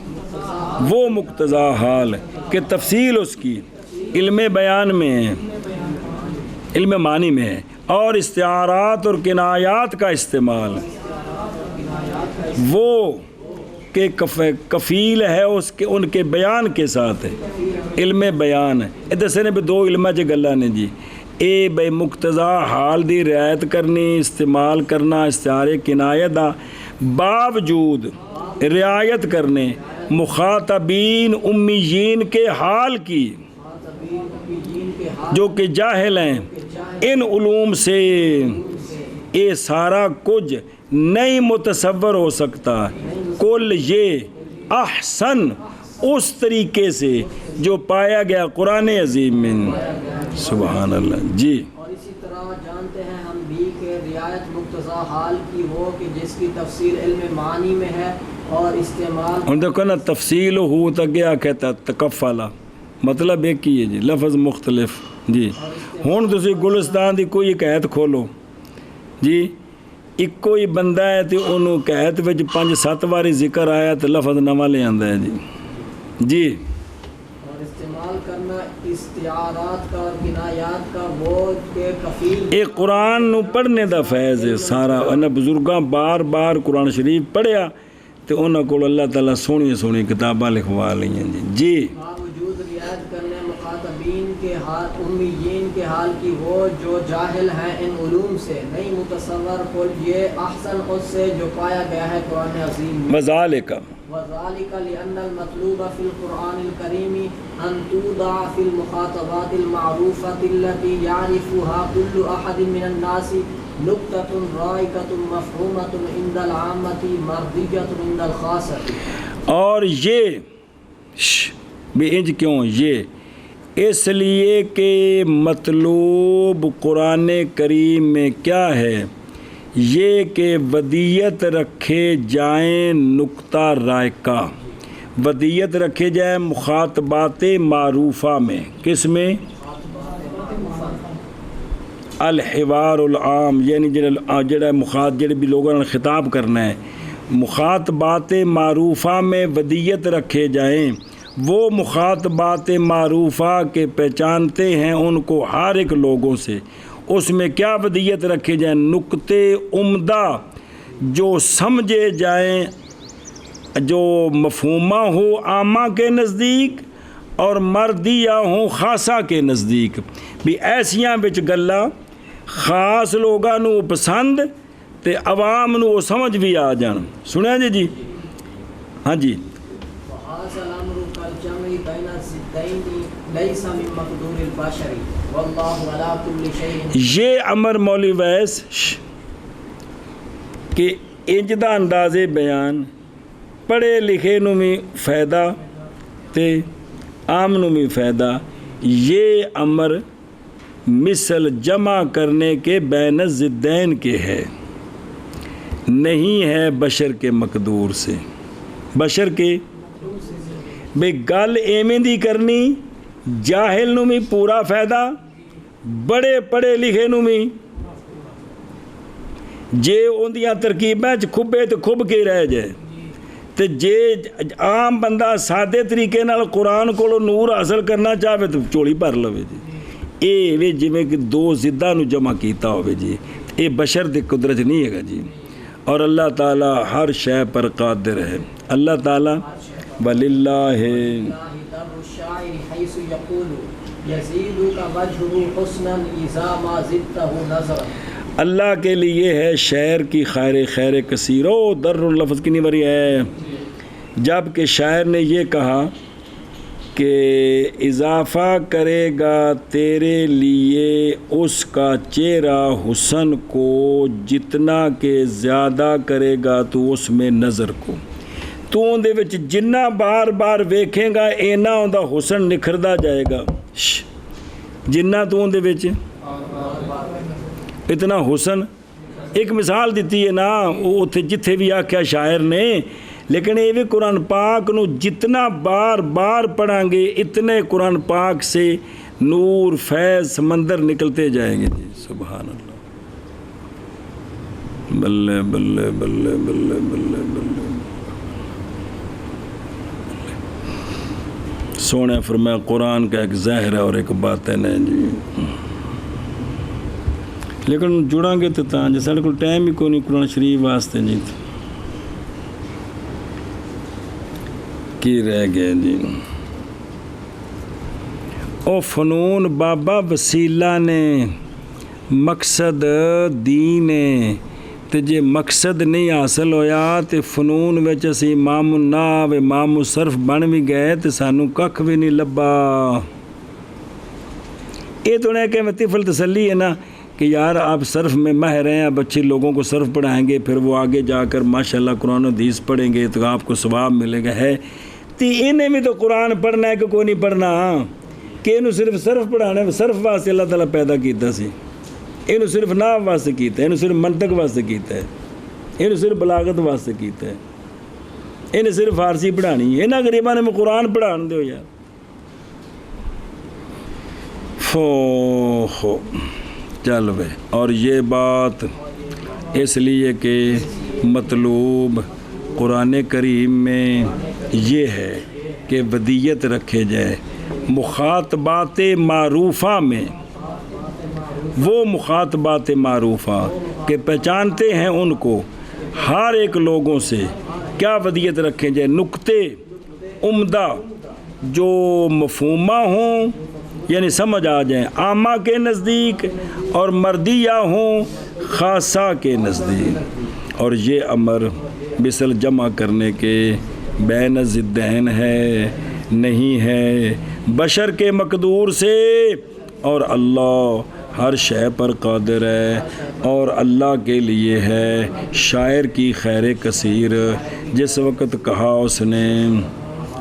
وہ مقتضا حال کہ تفصیل اس کی علم بیان میں ہے، علم معنی میں ہے، اور استعارات اور کنایات کا استعمال وہ کہ کفیل ہے اس کے ان کے بیان کے ساتھ ہے، علم بیان ہے. ادھر نے بھی دو علمہ چ گلا نے جی. اے بے مقتضا حال دی رعایت کرنی، استعمال کرنا استعارے کنایت دا باوجود رعایت کرنے مخاطبین امیین کے حال کی جو کہ جاہل ہیں ان علوم سے، اے سارا کچھ نہیں متصور ہو سکتا کل یہ احسن اس طریقے سے جو پایا گیا قرآن عظیم میں. سبحان اللہ. جی اور اسی طرح جانتے ہیں ہم بھی کہ رعایت مقتضا حال کی ہو کہ جس کی تفسیر علم معانی میں ہے اور استعمال. ہوں دیکھو نا تفصیل ہو تو کیا کہتا تکفلا مطلب ایک ہی ہے جی لفظ مختلف. جی ہوں تسی گلستان دی کوئی ایک ایت کھولو جی ایکو ہی بندہ ہے تو انہوں قید وچ 5-7 واری ذکر آیا تو لفظ نواں لے آندا ہے جی. جی اور استعمال کرنا استعارات کا اور کنایات کا وہ کہ کفیل. یہ قرآن نو پڑھنے دا فیض ہے سارا. انہاں بزرگاں بار بار قرآن شریف پڑھیا تو انہاں کول اللہ تعالیٰ سونی سونی کتاباں لکھوا لیں جی. جی باوجود رعایت کرنے مخاطبین کے حال امیین کے حال کی وہ جو جاہل ہیں ان علوم سے نہیں متصور قل یہ احسن اس سے جو پایا گیا ہے قرآن عظیم میں. وذالک وذلك لأن المطلوب في القرآن الكريم أن توضع في المخاطبات المعروفة التي يعرفها كل أحد من الناس نكتة رائقة مفهومة عند العامة مرضية عند الخاصة. اور یہ بھی انج کیوں یہ اس لیے کہ مطلوب قرآن کریم میں کیا ہے یہ کہ ودیت رکھے جائیں نقطہ رائقہ ودیت رکھے جائیں مخاطبات معروفہ میں. کس میں؟ الحوار العام یعنی جڑا بھی لوگوں نے خطاب کرنا ہے مخاطبات معروفہ میں ودیت رکھے جائیں. وہ مخاطبات معروفہ کے پہچانتے ہیں ان کو ہر ایک لوگوں سے. اس میں کیا ودیت رکھے جائیں نقطے عمدہ جو سمجھے جائیں جو مفہومہ ہو عامہ کے نزدیک اور مردیہ ہوں خاصہ کے نزدیک. بھی ایسیاں بچ گلاں خاص لوگاں نو پسند تے عوام نو سمجھ بھی آ جان. سنیا جی. جی ہاں جی. وهذا الأمر كالجمع بين الضدين ليس من مقدور البشر والله على كل شيء. یہ امر مولوی ویس کہ انجدہ انداز بیان پڑھے لکھے نو بھی فائدہ تے عام نو بھی فائدہ. یہ امر مثل جمع کرنے کے بین الضدین کے ہے نہیں ہے بشر کے مقدور سے. بشر کے بے گل ایویں دی کرنی جاہل نو بھی پورا فائدہ بڑے پڑھے لکھے نو بھی جے اندیاں ترکیبیں کھبے تو کھب کے رہ جائے تے جے عام بندہ سادے طریقے نال قرآن کو نور حاصل کرنا چاہے تو چوڑی بھر لوے جی. اے وے جویں کہ دو ضداں نو جمع کیتا ہوئے جی. اے بشر دی قدرت نہیں ہے گا جی. اور اللہ تعالیٰ ہر شے پر قادر ہے. اللہ تعالیٰ وللہ در الشاعر حيث يقول يزيدك وجهه حسنا اذا ما زدته نظرا. اللہ کے لیے ہے شعر کی خیر کثیر. او در لفظ کی نہیں بری ہے جب کہ شاعر نے یہ کہا کہ اضافہ کرے گا تیرے لیے اس کا چہرہ حسن کو جتنا کہ زیادہ کرے گا تو اس میں نظر کو. تو اندے وچ جنہ بار بار ویکھیں گا اینا اندہ حسن نکھردا جائے گا. جنہ تو اندے وچ اتنا حسن. ایک مثال دیتی ہے نا اتھے جتھے بھی آکھیا شاعر نے لیکن یہ بھی قرآن پاک نو جتنا بار بار پڑھیں گے اتنے قرآن پاک سے نور فیض سمندر نکلتے جائیں گے جی. سبحان اللہ. بلے بلے بلے بلے بلے بلے. سونے فرمایا قرآن کا ایک ظاہر ہے اور ایک باطن ہے جی. لیکن جڑاں گے تو جی سارے کو ٹائم ہی کوئی نہیں قرآن شریف واسطے جی کی رہ گئے جی. او فنون بابا وسیلہ نے مقصد دین ہے تے جے مقصد نہیں حاصل ہویا تے فنون وچ اسی امام النحو امام الصرف بن بھی گئے تے سانو ککھ بھی نہیں لبا. یہ تو نے کہ میں طفل تسلی ہے نا کہ یار آپ صرف میں ماہر ہیں، اب اچھے لوگوں کو صرف پڑھائیں گے، پھر وہ آگے جا کر ماشاءاللہ قرآن و حدیث پڑھیں گے تو آپ کو ثواب ملے گا. ہے تو انہیں بھی تو قرآن پڑھنا ہے کہ کوئی نہیں پڑھنا، کہ انہوں صرف پڑھانا ہے. صرف واسطے اللہ تعالیٰ پیدا کیتا سی، انہوں صرف نحو واسطے کیتا ہے، انہوں صرف منطق واسطے کیتا ہے، انہوں صرف بلاغت واسطے کیتا ہے، انہیں صرف فارسی پڑھانی ہے. انہاں غریباں نے قرآن پڑھان دیو یار. ہو چل بھائی. اور یہ بات اس لیے کہ مطلوب قرآن کریم میں یہ ہے کہ ودیت رکھے جائے مخاطبات معروفہ میں. وہ مخاطبات معروفہ کہ پہچانتے ہیں ان کو ہر ایک لوگوں سے، کیا ودیت رکھیں جائے؟ نقطے عمدہ جو مفہومہ ہوں، یعنی سمجھ آ جائیں عامہ کے نزدیک، اور مردیہ ہوں خاصہ کے نزدیک. اور یہ امر مثل جمع کرنے کے بین ضدین ہے، نہیں ہے بشر کے مقدور سے. اور اللہ ہر شے پر قادر ہے، اور اللہ کے لیے ہے شاعر کی خیر کثیر. جس وقت کہا اس نے،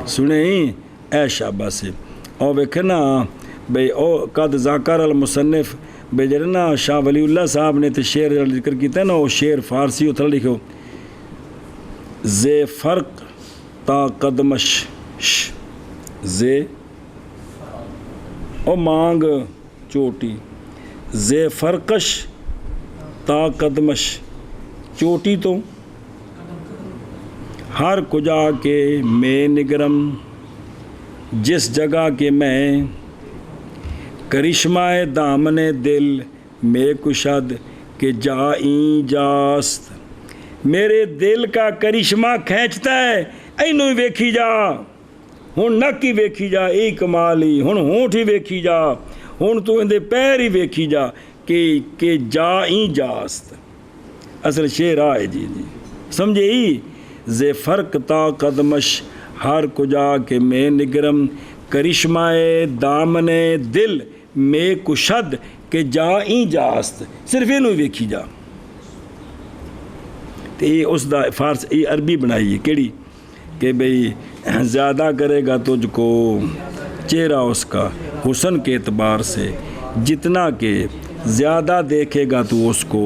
سنیں اے شابہ سے، اور ویکھنا بھئی او قد ذاکر المصنف، بھئی جڑے نا شاہ ولی اللہ صاحب نے تو شعر ذکر کیتا ہے نا، وہ شعر فارسی اتھا لکھو، زے فرق تا قدمش، زے او مانگ چوٹی، زے فرقش تا قدمش، چوٹی تو ہر کجا کے میں نگرم، جس جگہ کے میں کرشمہ دامن دل میں کشد کہ جائیں جاست. میرے دل کا کرشمہ کھینچتا ہے، اینوں ہی ویکھی جا، ہن نک ہی ویکھی جا، ای کمال ہی، ہن ہونٹ ہی ویکھی جا، ہن تو اندے پیر ہی ویکھی جا کہ جائیں جاست. اصل شعر آئے جی سمجھے ہی. زے فرق تا قدمش ہر کجا کے میں نگرم، کرشمہ دامن دل میں کشد کہ جائیں جاست. صرف انہوں ہی ویکھی جا. تو یہ اس دا فارس یہ عربی بنائی ہے کیڑی کہ بھئی زیادہ کرے گا تجھ کو چہرہ اس کا حسن کے اعتبار سے، جتنا کہ زیادہ دیکھے گا تو اس کو،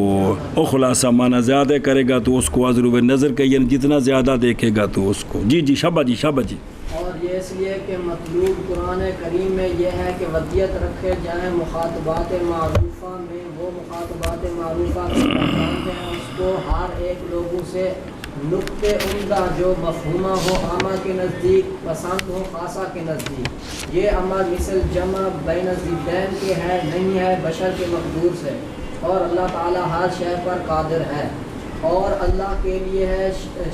او خلاصہ معنی زیادہ کرے گا تو اس کو عذرو نظر کا، یعنی جتنا زیادہ دیکھے گا تو اس کو. جی شابہ جی شابہ جی. اور یہ اس لیے کہ مطلوب قرآن کریم میں یہ ہے کہ ودیت رکھے جائیں مخاطبات معروفہ میں. وہ مخاطبات معروفہ جانتے ہیں اس کو ہر ایک لوگوں سے نقطے عمدہ جو مفہومہ ہو عامہ کے نزدیک، پسند ہو خاصہ کے نزدیک. یہ امر مثل جمع بین ضدین کے ہے، نہیں ہے بشر کے مقدور سے. اور اللہ تعالیٰ ہر شے پر قادر ہے، اور اللہ کے لیے ہے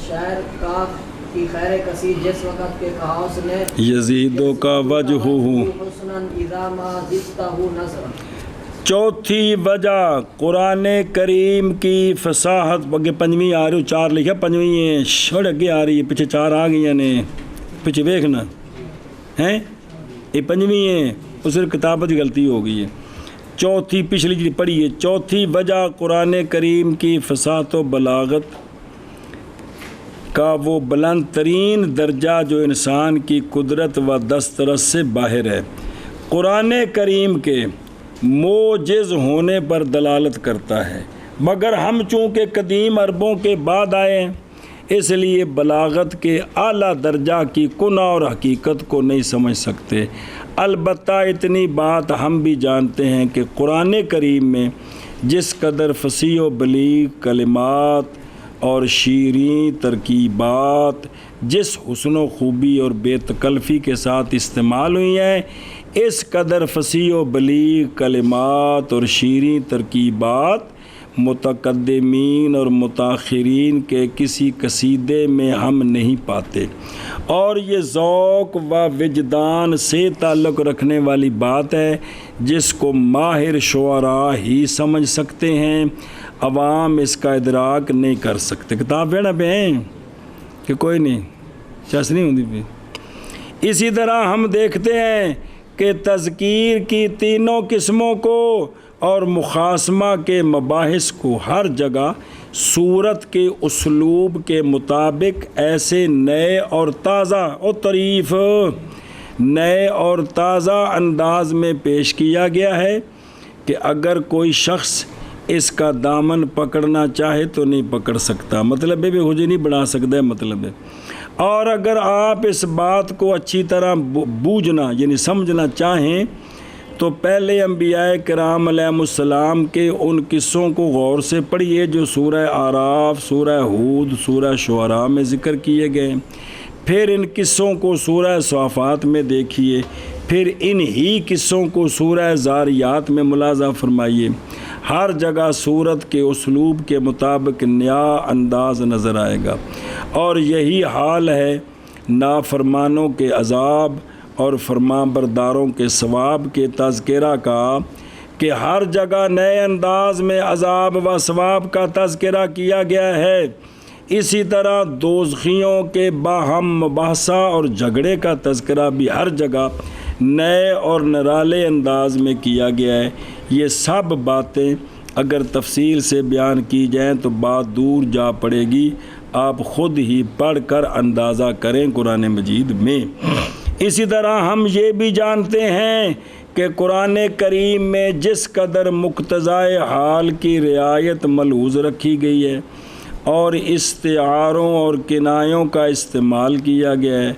شاعر کا کی خیر کثیر. جس وقت کے کہا اس نے یزیدوں کا وجہ حسناً اذا ما زدتہ نظرا. چوتھی وجہ قرآن کریم کی فصاحت. اگے پنجویں آ رہی، چار لکھا پنجویں ہیں، چھوڑ اگے آ رہی ہے، پیچھے چار آ گئی نے، پیچھے دیکھنا ہیں یہ پنجویں ہیں، اس سے کتابت غلطی ہو گئی ہے. چوتھی پچھلی جی پڑھی ہے. چوتھی وجہ قرآن کریم کی فصاحت و بلاغت کا وہ بلند ترین درجہ جو انسان کی قدرت و دسترس سے باہر ہے، قرآن کریم کے موجز ہونے پر دلالت کرتا ہے. مگر ہم چونکہ قدیم عربوں کے بعد آئے ہیں، اس لیے بلاغت کے اعلیٰ درجہ کی کنہ اور حقیقت کو نہیں سمجھ سکتے. البتہ اتنی بات ہم بھی جانتے ہیں کہ قرآن کریم میں جس قدر فصیح و بلیغ کلمات اور شیریں ترکیبات جس حسن و خوبی اور بے تکلفی کے ساتھ استعمال ہوئی ہیں، اس قدر فصیح و بلیغ کلمات اور شیریں ترکیبات متقدمین اور متاخرین کے کسی قصیدے میں ہم نہیں پاتے. اور یہ ذوق و وجدان سے تعلق رکھنے والی بات ہے جس کو ماہر شعراء ہی سمجھ سکتے ہیں، عوام اس کا ادراک نہیں کر سکتے. کتاب پڑھنا پہ ہیں کہ کوئی نہیں چس نہیں ہوتی پہ. اسی طرح ہم دیکھتے ہیں کہ تذکیر کی تینوں قسموں کو اور مخاصمہ کے مباحث کو ہر جگہ صورت کے اسلوب کے مطابق ایسے نئے اور تازہ اور طریف نئے اور تازہ انداز میں پیش کیا گیا ہے کہ اگر کوئی شخص اس کا دامن پکڑنا چاہے تو نہیں پکڑ سکتا، مطلب ہے مجھے نہیں بڑھا سکتا ہے مطلب ہے۔ اور اگر آپ اس بات کو اچھی طرح بوجھنا یعنی سمجھنا چاہیں تو پہلے انبیاء کرام علیہم السلام کے ان قصوں کو غور سے پڑھیے جو سورہ اعراف، سورہ ہود، سورہ شعراء میں ذکر کیے گئے، پھر ان قصوں کو سورہ صافات میں دیکھیے، پھر انہی قصوں کو سورہ زاریات میں ملاحظہ فرمائیے۔ ہر جگہ صورت کے اسلوب کے مطابق نیا انداز نظر آئے گا، اور یہی حال ہے نافرمانوں کے عذاب اور فرمانبرداروں کے ثواب کے تذکرہ کا، کہ ہر جگہ نئے انداز میں عذاب و ثواب کا تذکرہ کیا گیا ہے، اسی طرح دوزخیوں کے باہم مباحثہ اور جھگڑے کا تذکرہ بھی ہر جگہ نئے اور نرالے انداز میں کیا گیا ہے۔ یہ سب باتیں اگر تفصیل سے بیان کی جائیں تو بات دور جا پڑے گی، آپ خود ہی پڑھ کر اندازہ کریں قرآن مجید میں۔ اسی طرح ہم یہ بھی جانتے ہیں کہ قرآن کریم میں جس قدر مقتضائے حال کی رعایت ملحوظ رکھی گئی ہے اور استعاروں اور کنایوں کا استعمال کیا گیا ہے،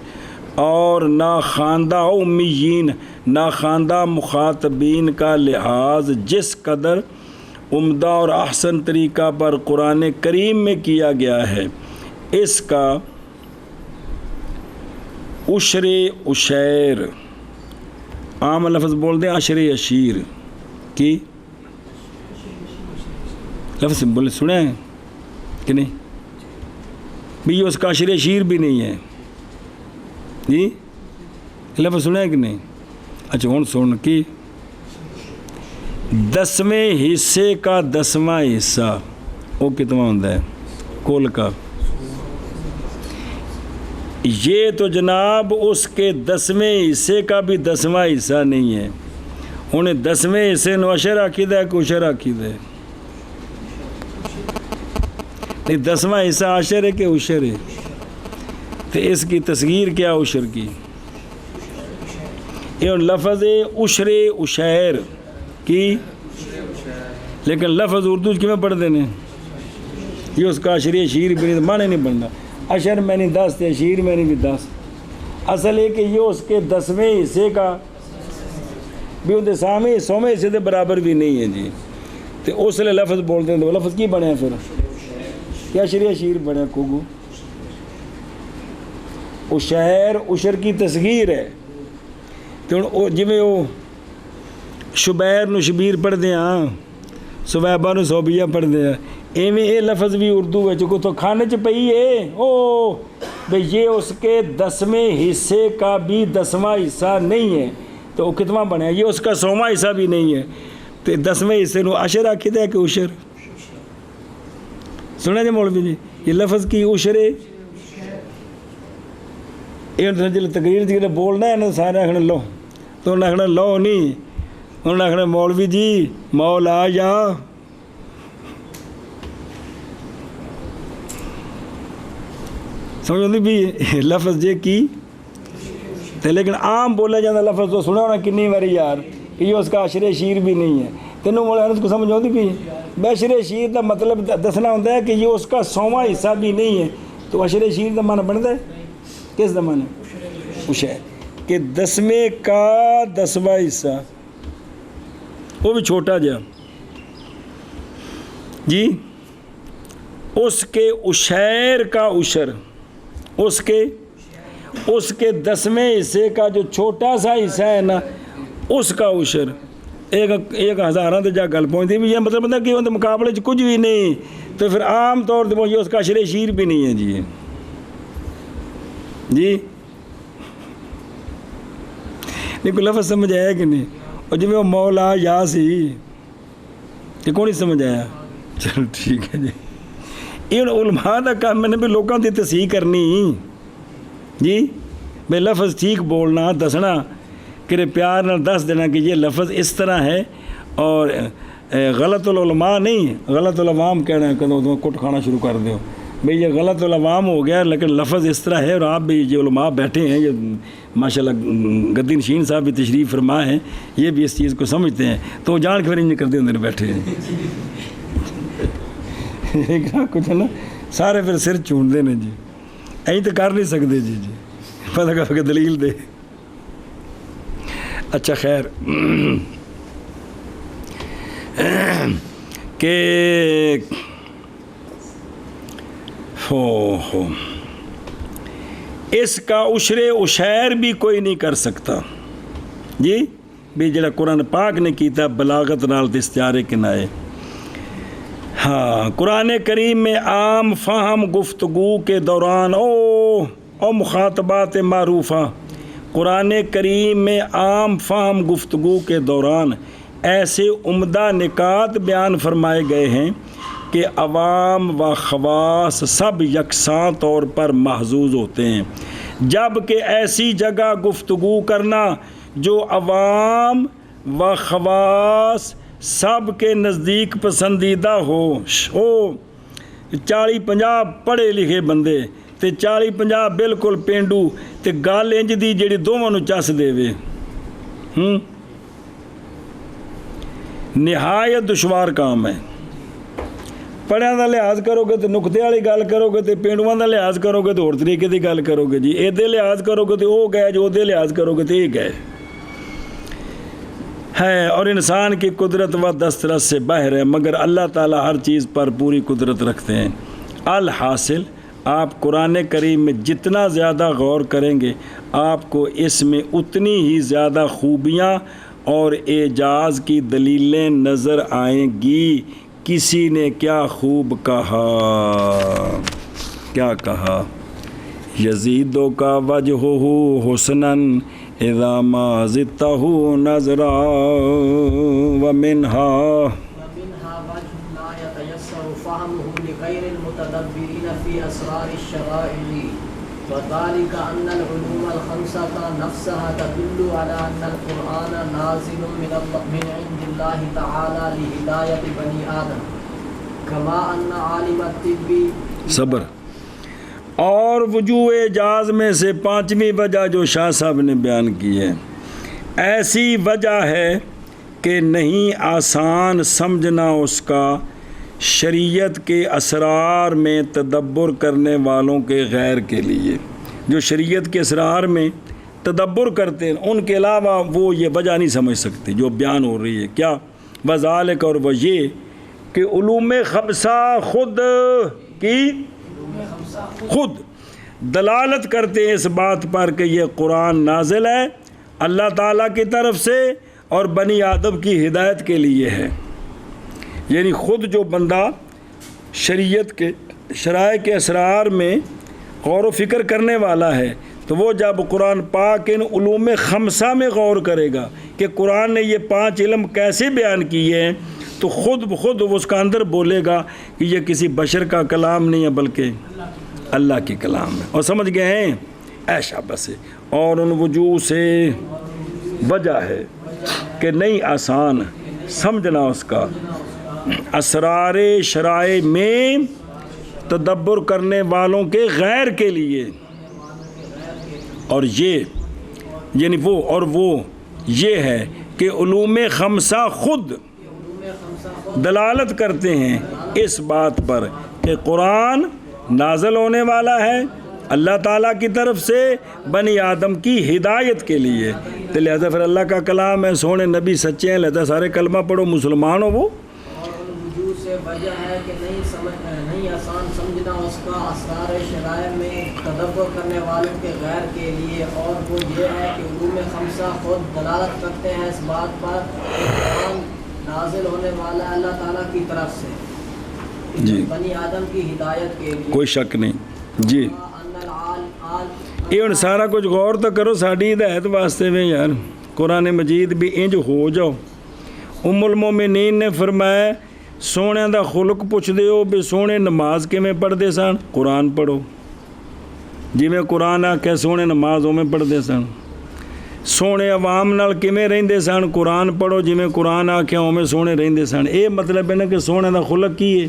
اور ناخواندہ امیین ناخواندہ مخاطبین کا لحاظ جس قدر عمدہ اور احسن طریقہ پر قرآن کریم میں کیا گیا ہے، اس کا عشر عشیر، عام لفظ بول دیں عشر عشیر کی لفظ بولے سنے ہیں کہ نہیں بھی، اس کا عشر عشیر بھی نہیں ہے جی، لفظ سنا ہے کہ نہیں؟ اچھا ہوں سن کی 10ویں حصے کا 10واں حصہ وہ کتنا ہوتا ہے کل کا، یہ تو جناب اس کے 10ویں حصے کا بھی 10واں حصہ نہیں ہے، انہیں 10ویں حصے نو عشر عقیدہ ہے کہ عشر عقیدہ ہے؟ نہیں 10واں حصہ عشر ہے کہ عشر ہے؟ تو اس کی تصغیر کیا عشر کی؟ یہ لفظ عشر عشیر کی، لیکن لفظ اردو کی میں پڑھ دینے، یہ اس کا عشر عشیر بھی نہیں، معنی نہیں بننا، عشر میں نہیں 10 عشیر میں نہیں بھی 10، اصل ہے کہ یہ اس کے 10ویں حصے کا بھی ان 100ویں حصے کے برابر بھی نہیں ہے جی، تو اس لیے لفظ بولتے ہیں، تو لفظ کی بنے پھر کیا عشر عشیر بنے کوگو؟ عشیر عشر کی تصغیر ہے، تو جی وہ شبیر نو شبیر پڑھ دیں، ہاں صبیبہ نو صوبیہ پڑھ دیں، ایویں یہ لفظ بھی اردو ہے جو تو کھانے چ پئی ہے، او بھئی یہ اس کے 10ویں حصے کا بھی 10واں حصہ نہیں ہے، تو وہ کتنا بنے؟ یہ اس کا 100واں حصہ بھی نہیں ہے، تو 10ویں حصے نو عشر عقیدہ ہے کہ عشر؟ سنا جی مولوی جی، یہ لفظ کی عشر ہے، یہ جب تقریر جی بولنا ہے نا سارے آخر لو، تو انہیں آخر لو نہیں، انہیں آخر مولوی جی مولا جا، سمجھ آتی بھی لفظ جے کی تے، لیکن عام بولا جاتا لفظ تو سنا ہونا کنی باری یار، کہ یہ اس کا عشر شیر بھی نہیں ہے، تینوں مولا اس کو سمجھ آتی بھی بے عشر شیر کا مطلب دسنا ہوتا ہے کہ یہ اس کا 100واں حصہ بھی نہیں ہے، تو عشر شیر کا معنی بنتا ہے کس زمانے عشر کہ 10ویں کا 10واں حصہ، وہ بھی چھوٹا جا جی، اس کے عشیر کا عشر، اس کے 10ویں حصے کا جو چھوٹا سا حصہ ہے نا اس کا عشر، ایک ہزاراں تے جا گل پہنچتی بھی، یہ مطلب کہ ان کے مقابلے کچھ بھی نہیں، تو پھر عام طور پر یہ اس کا عشر شیر بھی نہیں ہے جی جی، نہیں کوئی لفظ سمجھ آیا کہ نہیں؟ اور جب وہ مولا یا سی یہ کون نہیں سمجھ آیا؟ چلو ٹھیک ہے جی، یہ علماء کا کام میں نے بھی لوگوں کی تصحیح کرنی جی، بے لفظ ٹھیک بولنا دسنا، کہ پیار نہ دس دینا کہ یہ لفظ اس طرح ہے، اور غلط العلماء نہیں، غلط العوام کہنا ہے کہ تم کٹ کھانا شروع کر دو بھئی، یہ غلط العوام ہو گیا، لیکن لفظ اس طرح ہے، اور آپ بھی جو علماء بیٹھے ہیں، یہ ماشاءاللہ گدی نشین صاحب بھی تشریف فرما ہیں، یہ بھی اس چیز کو سمجھتے ہیں، تو وہ جان کے پھر انج کرتے اندر بیٹھے ہیں کچھ ہے نا، سارے پھر سر چونڈ دینے جی، این تو کر نہیں سکتے جی پتہ کر کے دلیل دے. اچھا خیر کہ ہو اس کا عشر عشیر بھی کوئی نہیں کر سکتا جی، بھی جڑا قرآن پاک نے کیتا بلاغت نال تے استعارے کنائے. ہاں قرآن کریم میں عام فہم گفتگو کے دوران او مخاطبات معروفہ، قرآن کریم میں عام فہم گفتگو کے دوران ایسے عمدہ نکات بیان فرمائے گئے ہیں کہ عوام و خواص سب یکساں طور پر محظوظ ہوتے ہیں، جبکہ ایسی جگہ گفتگو کرنا جو عوام و خواص سب کے نزدیک پسندیدہ ہو 40-50 پڑھے لکھے بندے تے 40-50 بالکل پینڈو تے گل انج دی جڑی دوواں نوں چس دے وے، نہایت دشوار کام ہے. پڑھیاں دا لحاظ کرو گے تو نقطے والی گل کرو گے، تے پینڈواں دا لحاظ کرو گے تو ہور طریقے دی گل کرو گے جی، ایدے لحاظ کرو گے تو او گئے، جو اودے لحاظ کرو گے تو یہ گئے ہے. اور انسان کی قدرت و دسترس سے باہر ہے، مگر اللہ تعالیٰ ہر چیز پر پوری قدرت رکھتے ہیں. الحاصل آپ قرآن کریم میں جتنا زیادہ غور کریں گے آپ کو اس میں اتنی ہی زیادہ خوبیاں اور اعجاز کی دلیلیں نظر آئیں گی. کسی نے کیا خوب کہا، کیا کہا، یزیدو کا وجہہ حسناً اذا ما زدتہ نظرا ومنہا وجہ لا يتيسر فهمه لغير المتدبرين في أسرار الشرائع، وذلك أن العلوم الخمسة نفسها تدل على أن القرآن نازل من عند الله تعالى لهداية بني آدم، كما أن عالم الطب صبر. اور وجوہ اعجاز میں سے 5ویں وجہ جو شاہ صاحب نے بیان کی ہے، ایسی وجہ ہے کہ نہیں آسان سمجھنا اس کا شریعت کے اسرار میں تدبر کرنے والوں کے غیر کے لیے. جو شریعت کے اسرار میں تدبر کرتے ہیں ان کے علاوہ وہ یہ وجہ نہیں سمجھ سکتے جو بیان ہو رہی ہے. کیا وذالک، اور وہ یہ کہ علوم خمسہ خود دلالت کرتے ہیں اس بات پر کہ یہ قرآن نازل ہے اللہ تعالیٰ کی طرف سے اور بنی آدم کی ہدایت کے لیے ہے. یعنی خود جو بندہ شریعت کے شرائع کے اسرار میں غور و فکر کرنے والا ہے تو وہ جب قرآن پاک ان علوم خمسہ میں غور کرے گا کہ قرآن نے یہ 5 علم کیسے بیان کیے ہیں تو خود بخود اس کا اندر بولے گا کہ یہ کسی بشر کا کلام نہیں ہے بلکہ اللہ کی کلام ہے. اور سمجھ گئے ہیں ایشا بس. اور ان وجوہ سے وجہ ہے کہ نہیں آسان سمجھنا اس کا اسرار شرائع میں تدبر کرنے والوں کے غیر کے لیے. اور یہ یعنی وہ یہ ہے کہ علوم خمسہ خود دلالت کرتے ہیں اس بات پر کہ قرآن نازل ہونے والا ہے اللہ تعالیٰ کی طرف سے بنی آدم کی ہدایت کے لیے. تو لہذا پھر اللہ کا کلام ہے، سونے نبی سچے ہیں، لہذا سارے کلمہ پڑھو، مسلمان ہو. وہ سے وجہ ہے کہ نہیں آسان سمجھنا اس کا اسرار شرائع میں تدبر کرنے والوں کے غیر کے لیے. اور وہ یہ ہے کہ علوم خمسہ خود دلالت کرتے ہیں اس بات پر کہ قرآن نازل ہونے والا ہے اللہ تعالیٰ کی طرف سے جی بنی آدم کی ہدایت کے لیے. کوئی شک نہیں جی. یہ ہوں سارا کچھ غور تو کرو ساری ہدایت واسطے میں یار. قرآن مجید بھی انج ہو جاؤ. ام المومنین نے فرمایا سونے دا خلق پوچھ دیو بھی سونے نماز کیویں پڑھتے سن، قرآن پڑھو. جی میں قرآن آ کے سونے نماز میں پڑھتے سن. سونے عوام نال کیویں رہندے سن قرآن پڑھو جویں قرآن آکھیا اوویں سونے رہندے سن اے مطلب ہے نا کہ سونے دا خلق کی ہے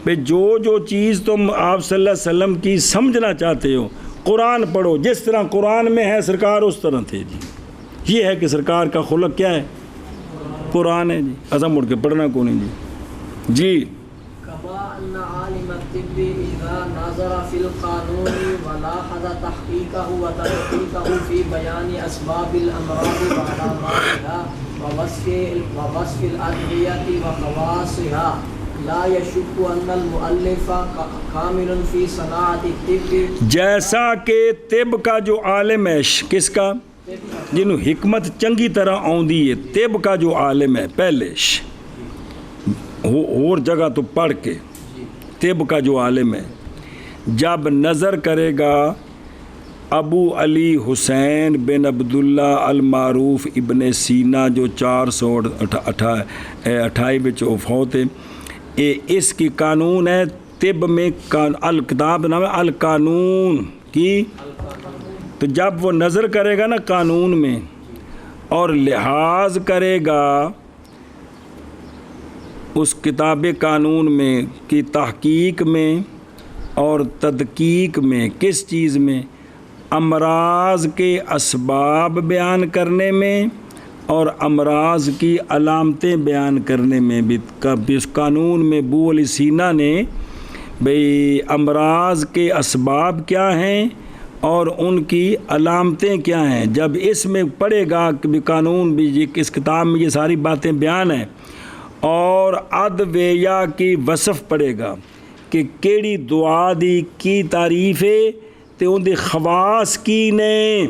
بھئی جو چیز تم آپ صلی اللہ علیہ وسلم کی سمجھنا چاہتے ہو قرآن پڑھو جس طرح قرآن میں ہے سرکار اس طرح تھے جی یہ ہے کہ سرکار کا خلق کیا ہے قرآن ہے جی ایسا مڑ کے پڑھنا کو نہیں جی كما أن عالم الطب إذا نظر في القانون ولاحظ تحقيقه وتدقيقه في بيان أسباب الأمراض وعلاماتها ووصف الأدوية وخواصها لا يشك أن المؤلف كامل في صناعة الطب جیسا کہ طب کا جو عالم ہے کس کا جنہوں حکمت چنگی طرح آؤندی ہے طب کا جو عالم ہے پہلے اور جگہ تو پڑھ کے طب کا جو عالم ہے جب نظر کرے گا ابو علی حسین بن عبداللہ المعروف ابن سینا جو 428 وچ وفات ہے اس کی قانون ہے طب میں الکتاب نام ہے القانون کی تو جب وہ نظر کرے گا نا قانون میں اور لحاظ کرے گا اس کتاب قانون میں کی تحقیق میں اور تدقیق میں کس چیز میں امراض کے اسباب بیان کرنے میں اور امراض کی علامتیں بیان کرنے میں بھی اس قانون میں ابو علی سینا نے بھئی امراض کے اسباب کیا ہیں اور ان کی علامتیں کیا ہیں جب اس میں پڑھے گا کہ بھی قانون بھی اس کتاب میں یہ ساری باتیں بیان ہیں اور ادویہ کی وصف پڑھے گا کہ کیڑی دعا دی کی تعریف ہے تے ان دے خواص کی نے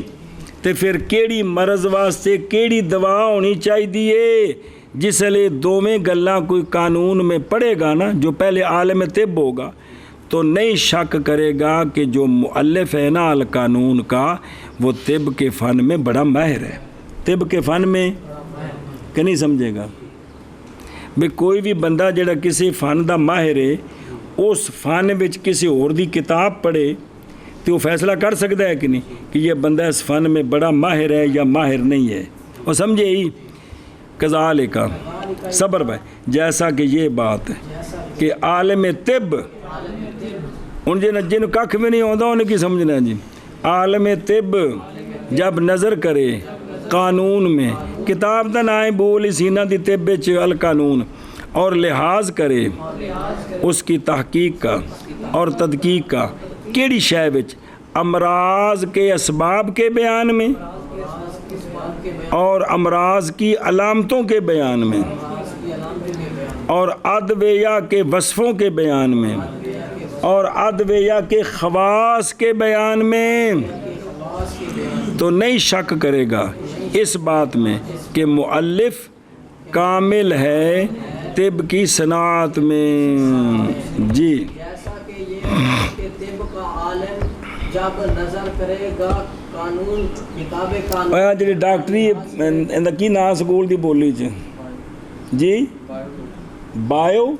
تے پھر کیڑی مرض واسطے کیڑی دوا ہونی چاہیے جس لئے دوویں گلاں کوئی قانون میں پڑھے گا نا جو پہلے عالم طب ہوگا تو نہیں شک کرے گا کہ جو مؤلف ہے نا القانون کا وہ طب کے فن میں بڑا ماہر ہے طب کے فن میں کہ نہیں سمجھے گا بھئی کوئی بھی بندہ جڑا کسی فن دا ماہر ہے اس فن وچ کسی اور دی کتاب پڑھے تو وہ فیصلہ کر سکتا ہے کہ نہیں کہ یہ بندہ اس فن میں بڑا ماہر ہے یا ماہر نہیں ہے وہ سمجھے ہی کذالک صبر بھائی جیسا کہ یہ بات ہے کہ عالم طب ان جن کھ بھی نہیں ہوتا انہیں کی سمجھنا جی عالم طب جب نظر کرے قانون میں کتاب دا نام ابو علی سینا دی طب القانون اور لحاظ کرے اس کی تحقیق کا اور تدقیق کا کیڑی شے وچ امراض کے اسباب کے بیان میں اور امراض کی علامتوں کے بیان میں اور ادویہ کے وصفوں کے بیان میں اور ادویہ کے خواص کے بیان میں تو نہیں شک کرے گا اس بات میں کہ مؤلف کامل ہے طب کی صنعت میں جی جیسا کہ یہ ہے کہ طب کا عالم جب نظر کرے گا قانون کتاب قانون جی ڈاکٹری ان کی نا سکول دی بولی جی بایو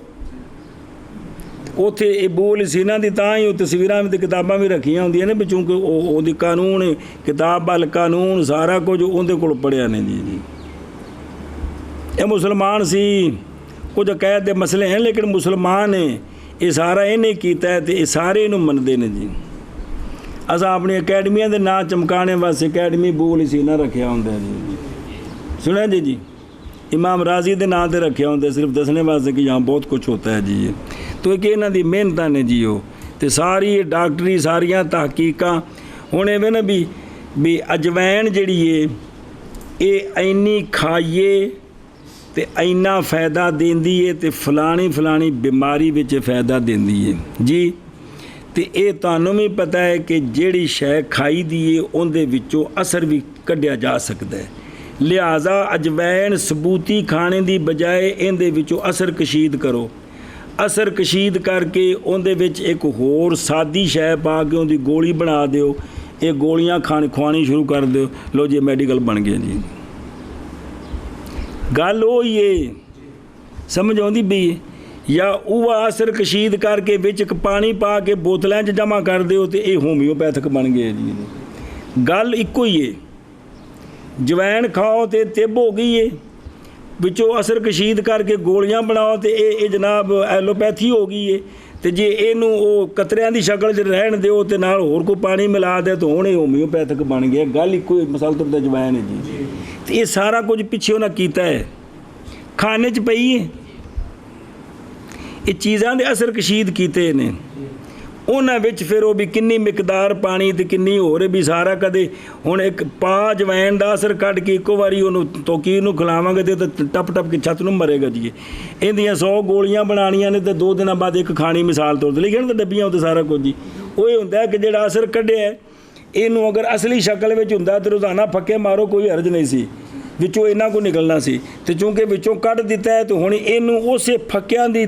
اوتھے ابو علی سینا دی تاں ہی تصویراں میں کتاباں بھی رکھیاں ہوندیاں نے بھی چونکہ او دی قانون کتاب القانون سارا کچھ اون دے کول پڑھیا نے جی اے مسلمان سی کچھ عقائد دے مسئلے ہیں لیکن مسلمان ہیں یہ سارا انہیں کیتا ہے تے یہ سارے انہوں مندے نے جی اساں اپنی اکیڈمیاں دے نا چمکانے واسطے اکیڈمی ابو علی سینا رکھیا ہوندا ہے جی سنیں جی امام راضی دے نا تے رکھیا ہوندا ہے صرف دسنے واسطے کہ یہاں بہت کچھ ہوتا ہے جی تو ایک انہاں دی محنتاں نے جی ہو تے ساری ڈاکٹری ساریاں تحقیقاں ہن ایویں نا بھی اجوین جڑی ہے اے اینی کھائیے تے اینا فائدہ دیندی ہے تے فلانی بیماری وچ فائدہ دیندی ہے جی تے اے تانوں بھی پتہ ہے کہ جیڑی شے کھائی دی ہے اون دے وچوں اثر بھی کڈیا جا سکدا ہے لہٰذا اجوین ثبوتی کھانے دی بجائے ان دے وچوں اثر کشید کرو اثر کشید کر کے ان دے وچ ایک ہور سادی شے پا کے ان دی گولی بنا دیو یہ گولیاں کھوانی شروع کر دیو لو جی میڈیکل بن گیا جی گل ہوئی ہے سمجھ آتی بھی یا وہ اثر کشید کر کے وچ پانی پا کے بوتلیں جمع کر دیو تو یہ ہومیوپیتھک بن گیا جی گل ایکو ہی ہے ਜਵੈਣ ਖਾਓ ਤੇ ਤਿੱਬ ਹੋ ਗਈ ਏ, ਵਿੱਚੋਂ ਅਸਰ ਕਸ਼ੀਦ ਕਰਕੇ ਗੋਲੀਆਂ ਬਣਾਓ ਤੇ ਇਹ ਜਨਾਬ ਐਲੋਪੈਥੀ ਹੋ ਗਈ ਏ। ਤੇ ਜੇ ਇਹਨੂੰ ਉਹ ਕਤਰਿਆਂ ਦੀ ਸ਼ਕਲ 'ਚ ਰਹਿਣ ਦਿਓ ਤੇ ਨਾਲ ਹੋਰ ਕੋਈ ਪਾਣੀ ਮਿਲਾ ਦੇ ਤਾਂ ਹੁਣ ਇਹ ਹੋਮਿਓਪੈਥਿਕ ਬਣ ਗਿਆ। ਗੱਲ ਇੱਕੋ ਹੀ ਮਸਲ ਤੋਂ ਜਵੈਣ ਹੈ ਜੀ। ਤੇ ਇਹ ਸਾਰਾ ਕੁਝ ਪਿੱਛੇ ਉਹਨਾਂ ਕੀਤਾ ਹੈ, ਖਾਣੇ 'ਚ ਪਈ ਹੈ। ਇਹ ਚੀਜ਼ਾਂ ਦੇ ਅਸਰ ਕਸ਼ੀਦ ਕੀਤੇ ਨੇ ਉਹਨਾਂ ਵਿੱਚ। ਫਿਰ ਉਹ ਵੀ ਕਿੰਨੀ ਮਿਕਦਾਰ ਪਾਣੀ ਤੇ ਕਿੰਨੀ ਹੋਰ ਵੀ ਸਾਰਾ ਕਦੇ ਹੁਣ ਇੱਕ ਪਾ ਜਵੈਣ ਦਾ ਅਸਰ ਕੱਢ ਕੇ ਇੱਕੋ ਵਾਰੀ ਉਹਨੂੰ ਤੋਕੀਰ ਨੂੰ ਖਿਲਾਵਾਂਗੇ ਤੇ ਟੱਪ ਟੱਪ ਕੇ ਛੱਤ ਨੂੰ ਮਰੇਗਾ ਜੀ। ਇਹਦੀਆਂ 100 ਗੋਲੀਆਂ ਬਣਾਉਣੀਆਂ ਨੇ ਤੇ 2 ਦਿਨਾਂ ਬਾਅਦ ਇੱਕ ਖਾਣੀ ਮਿਸਾਲ ਤੌਰ ਤੇ ਲਿਖਣ ਤਾਂ ਡੱਬੀਆਂ ਉੱਤੇ ਸਾਰਾ ਕੁਝ ਜੀ। ਉਹ ਇਹ ਹੁੰਦਾ ਕਿ ਜਿਹੜਾ ਅਸਰ ਕੱਢਿਆ ਇਹਨੂੰ ਅਗਰ ਅਸਲੀ ਸ਼ਕਲ ਵਿੱਚ ਹੁੰਦਾ ਤੇ ਰੋਜ਼ਾਨਾ ਫੱਕੇ ਮਾਰੋ ਕੋਈ ਹਰਜ ਨਹੀਂ ਸੀ, ਵਿੱਚੋਂ ਇਹਨਾਂ ਕੋ ਨਿਕਲਣਾ ਸੀ। ਤੇ ਚੂੰਕਿ ਵਿੱਚੋਂ ਕੱਢ ਦਿੱਤਾ ਹੈ ਤੇ ਹੁਣ ਇਹਨੂੰ ਉਸੇ ਫੱਕਿਆਂ ਦੀ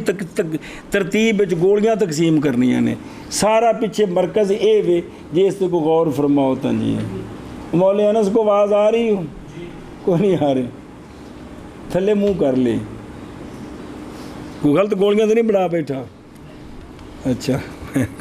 ਤਰਤੀਬ ਵਿੱਚ ਗੋਲੀਆਂ ਤਕਸੀਮ ਕਰਨੀਆਂ ਨੇ। ਸਾਰਾ ਪਿੱਛੇ ਮਰਕਜ਼ ਇਹ ਵੇ ਜੇ ਇਸ 'ਤੇ ਕੋਈ ਗੌਰ ਫਰਮਾਓ ਤਾਂ ਜੀ। ਮੌਲੇ ਅਨਸ ਕੋ ਆਵਾਜ਼ ਆ ਰਹੀ ਹੋ? ਕੋਈ ਨਹੀਂ ਆ ਰਹੀ, ਥੱਲੇ ਮੂੰਹ ਕਰ ਲੈ, ਕੋਈ ਗਲਤ ਗੋਲੀਆਂ ਤਾਂ ਨਹੀਂ ਬਣਾ ਬੈਠਾ? ਅੱਛਾ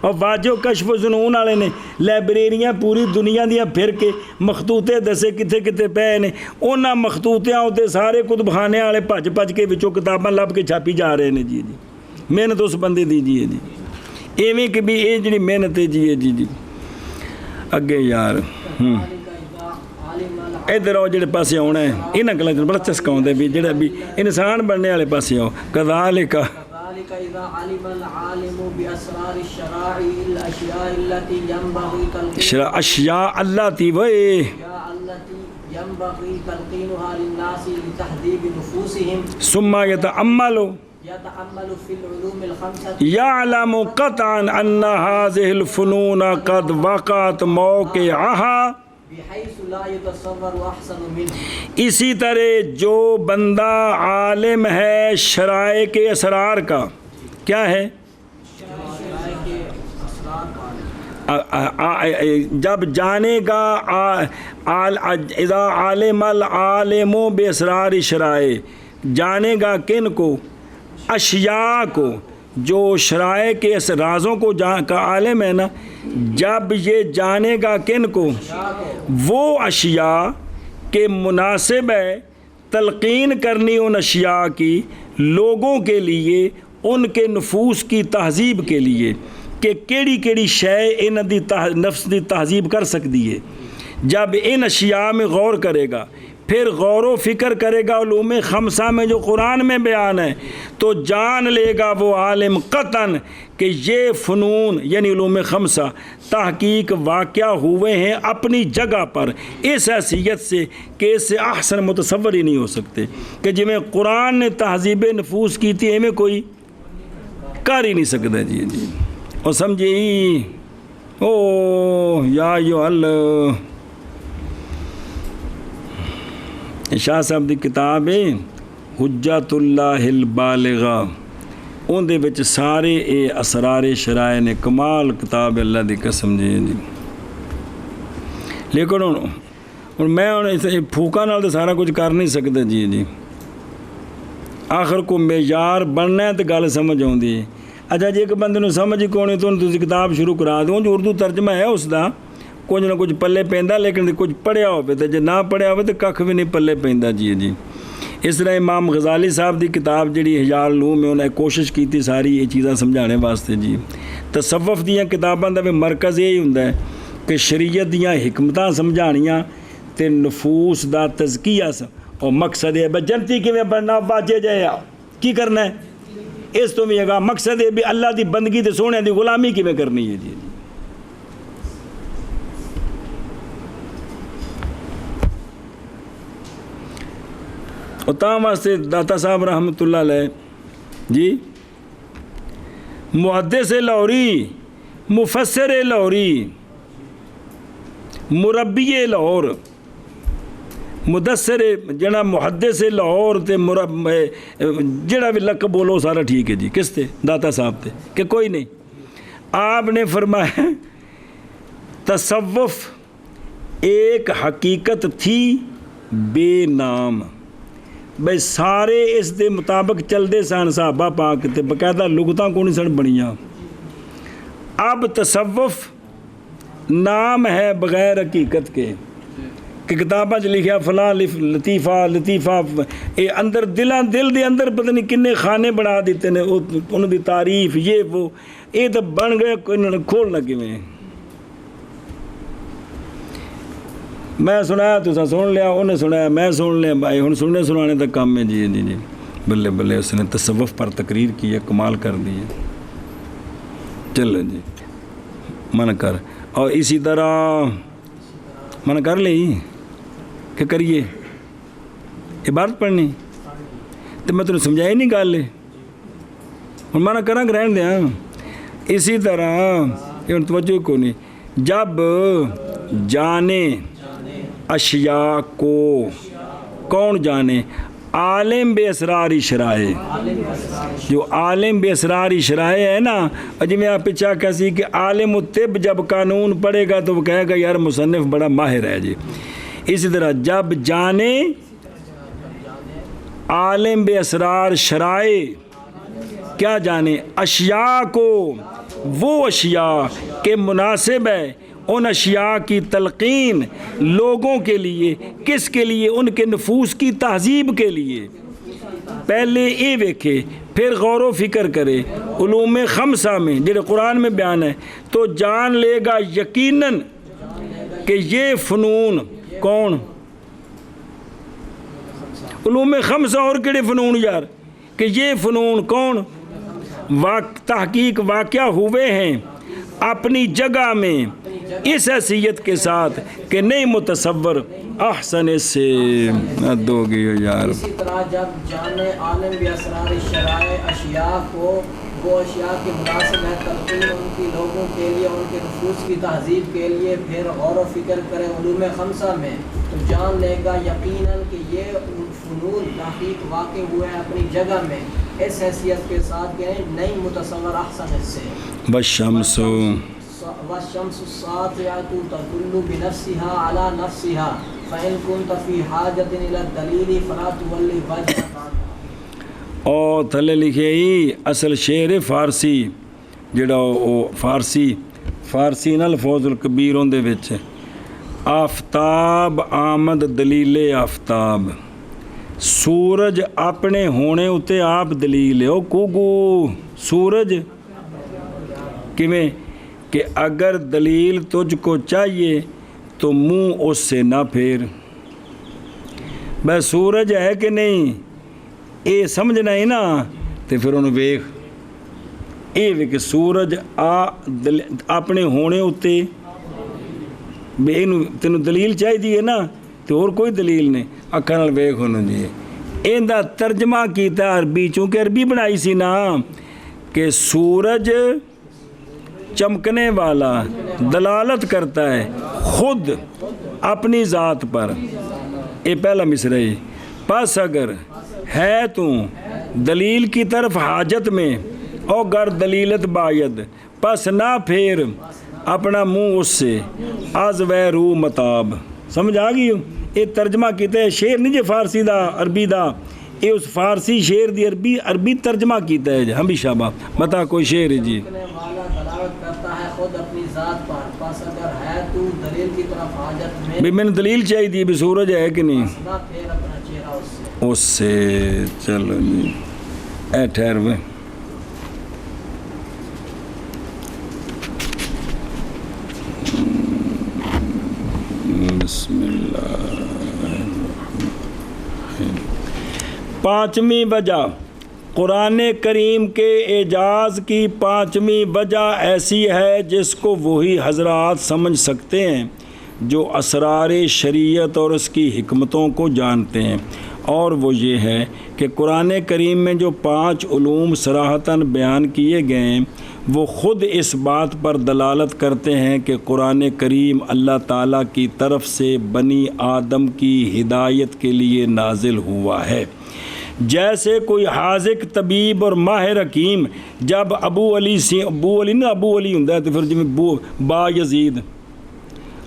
اور واجو کشف و ظنون والے نے لائبریریاں پوری دنیا دیاں پھر کے مخطوطے دسے کتے کتے پے نے انہاں مخطوطیاں اتنے سارے کتب خانے والے بھج کے وچوں کتاباں لب کے چھاپی جا رہے ہیں جی محنت اس بندے دی جی ایویں کہ بھی یہ جی محنت ہے جی اگے یار ادھر آؤ جڑے پاسے آنا ہے انہاں گلاں بڑا چسکا آਉਂਦਾ بھی جڑا بھی انسان بننے والے پاسے آؤ کذالک إذا علم العالم بأسرار الشرائع الأشياء التي ينبغي تلقينها اشیاء اللہ تی وے ينبغي تلقينها للناس لتهذيب نفوسهم ثم يتأمل في العلوم الخمسة يعلم قطعا ان هذه الفنون قد وقعت موقعها بحيث لا يتصور أحسن منه اسی طرح جو بندہ عالم ہے شرائع کے اسرار کا کیا ہے جب جانے گا اذا علم العالم باسرار شرائع جانے گا کن کو اشیاء کو جو شرائع کے رازوں کو کا عالم ہے نا جب یہ جانے گا کن کو وہ اشیاء کے مناسب ہے تلقین کرنی ان اشیاء کی لوگوں کے لیے ان کے نفوس کی تہذیب کے لیے کہ کیڑی کیڑی شے ان دی نفس دی تہذیب کر سکتی ہے جب ان اشیاء میں غور کرے گا پھر غور و فکر کرے گا علوم خمسہ میں جو قرآن میں بیان ہے تو جان لے گا وہ عالم قطعاً کہ یہ فنون یعنی علوم خمسہ تحقیق واقع ہوئے ہیں اپنی جگہ پر اس حیثیت سے کہ اس سے احسن متصور ہی نہیں ہو سکتے کہ جی میں قرآن نے تہذیب نفوس کی تھی میں کوئی کر ہی نہیں سکتا جی اور سمجھی او یا اللہ شاہ صاحب دی کتاب ہے حجت اللہ البالغہ ان دے وچ سارے اے اسرار شرائع نے کمال کتاب اللہ دی قسم جی لیکن ہن میں پھوکا نال تے سارا کچھ کر نہیں سکتا جی آخر کو معیار بننا ہے تو گل سمجھ آؤندی ہے اچھا جی ایک بندے نو سمجھ ہی کونی تو تسی کتاب شروع کرا دو جو اردو ترجمہ ہے اس دا کچھ نہ کچھ پلے پیندا لیکن کچھ پڑھیا ہوئے تو جے نہ پڑھیا ہوئے تو ککھ بھی نہیں پلے پیندا جی اس طرح امام غزالی صاحب دی کتاب جڑی احیاء العلوم میں انہیں کوشش کی تھی ساری یہ چیزاں سمجھانے واسطے جی تصوف دیاں کتاباں دا بھی مرکز یہی ہوندا ہے کہ شریعت دیاں حکمتاں سمجھانیاں تے نفوس دا تزکیہ اور مقصد ہے جنتی کیویں بننا باجے جائے کی کرنا ہے اس تو بھی ہے گا مقصد ہے بھی اللہ دی بندگی تے سونے دی غلامی کیویں کرنی ہے جی تاں واسطے داتا صاحب رحمۃ اللہ علیہ جی محدث لاہوری مفسر لاہوری مربی لاہور مدثر جڑا محدث لاہور تے جڑا بھی لقب بولو سارا ٹھیک ہے جی کس تے داتا صاحب تے کہ کوئی نہیں آپ نے فرمایا تصوف ایک حقیقت تھی بے نام بھائی سارے اس دے مطابق چلتے سن صحابہ پاک تے باقاعدہ لغتاں کو نہیں سن بنیاں اب تصوف نام ہے بغیر حقیقت کے کہ کتاباں چ لکھیا فلاں لطیفہ اے اندر دل دے اندر پتہ نہیں کنے خانے بنا دیتے نے انہوں دی تعریف یہ وہ اے تو بن گئے انہوں نے کھولنا کیویں میں سنایا تو سن لیا انہیں سنایا میں سن لیا بھائی ہن سننے سنانے تک کام ہے جی بلے بلے اس نے تصوف پر تقریر کی ہے کمال کر دی ہے چلو جی من کر اور اسی طرح من کر لی کہ کریے عبارت پڑھنی تو میں تمہیں سمجھائی نہیں گل ہوں من کراں کہ رہن دیا اسی طرح توجہ کو نہیں جب جانے اشیاء کو کون جانے عالم بے اسرار شرائع جو عالم بے اسرار شرائع ہے نا جی میں آپ پیچھا کہسی کہ عالم الطب جب قانون پڑھے گا تو وہ کہے گا یار مصنف بڑا ماہر ہے جی اسی طرح جب جانے عالم بے اسرار شرائع کیا جانے اشیاء کو وہ اشیاء کے مناسب ہے ان اشیاء کی تلقین لوگوں کے لیے، کس کے لیے؟ ان کے نفوس کی تہذیب کے لیے۔ پہلے یہ ویکھے، پھر غور و فکر کرے علوم خمسہ میں جڑے قرآن میں بیان ہے، تو جان لے گا یقیناً کہ یہ فنون کون؟ علوم خمسہ اور کیڑے فنون یار؟ کہ یہ فنون کون تحقیق واقع ہوئے ہیں اپنی جگہ میں اس حیثیت کے ساتھ کہ نہیں متصور احسن اس سے دو گی یار۔ اسی طرح جب جانے عالم بھی اسرار شرائع اشیاء کو وہ اشیاء کے مناسب ہے تلقین ان کی لوگوں کے لیے، ان کے نفوس کی تہذیب کے لیے، پھر غور و فکر کرے علوم خمسہ میں، تو جان لے گا یقیناً کہ یہ فنون تحقیق واقع ہوئے ہیں اپنی جگہ میں اس حیثیت کے ساتھ کہ نہیں متصور احسن اس سے۔ والشمس والشمس الساطعة تدل بنفسها على نفسها فإن كنت في حاجة إلى الدليل فلا تولي وجهك عنها۔ اور تھلے لکھے ہی اصل شعر فارسی جڑا فارسی نال فوز الکبیر ہوندے وچ آفتاب آمد دلیل آفتاب، سورج اپنے ہونے اتے آپ دلیل ہے۔ او کوگو سورج کیویں کہ اگر دلیل تجھ کو چاہیے تو منہ اس سے نہ پھیر۔ بس سورج ہے کہ نہیں یہ سمجھنا ہی نا، تو پھر انہوں ویخ یہ کہ سورج اپنے ہونے اتے تینوں دلیل چاہیے نا، تو اور کوئی دلیل نہیں، اکھاں نال ویخ انہوں جی۔ ایندا ترجمہ کیتا عربی، چونکہ عربی بنائی سی نا کہ سورج چمکنے والا دلالت کرتا ہے خود اپنی ذات پر، یہ پہلا مصرع ہے۔ پس اگر ہے تو دلیل کی طرف حاجت میں او گر دلیلت باید، پس نہ پھیر اپنا منہ اس سے از و رو متاب۔ سمجھ آ گئی ہو؟ یہ ترجمہ کیتا ہے شعر نہیں جی فارسی دا عربی دا، یہ اس فارسی شعر دی عربی ترجمہ کیتا ہے جی ہمیشہ با بتا کوئی شعر ہے جی۔ کرتا ہے خود اپنی ذات پر، پس اگر ہے تو دلیل کی طرف حاجت میں بھی میں نے دلیل چاہیے دی بھی سورج ہے کہ نہیں نہ پھیر اپنا چہرہ اس سے۔ اس سے چلو جی اے ٹھہر ہوئے بسم اللہ۔ پانچویں وجہ قرآن کریم کے اعجاز کی پانچویں وجہ ایسی ہے جس کو وہی حضرات سمجھ سکتے ہیں جو اسرار شریعت اور اس کی حکمتوں کو جانتے ہیں، اور وہ یہ ہے کہ قرآن کریم میں جو 5 علوم صراحتاً بیان کیے گئے ہیں وہ خود اس بات پر دلالت کرتے ہیں کہ قرآن کریم اللہ تعالیٰ کی طرف سے بنی آدم کی ہدایت کے لیے نازل ہوا ہے۔ جیسے کوئی حاذق طبیب اور ماہر حکیم جب ابو علی ہوندا ہے تو پھر جی با یزید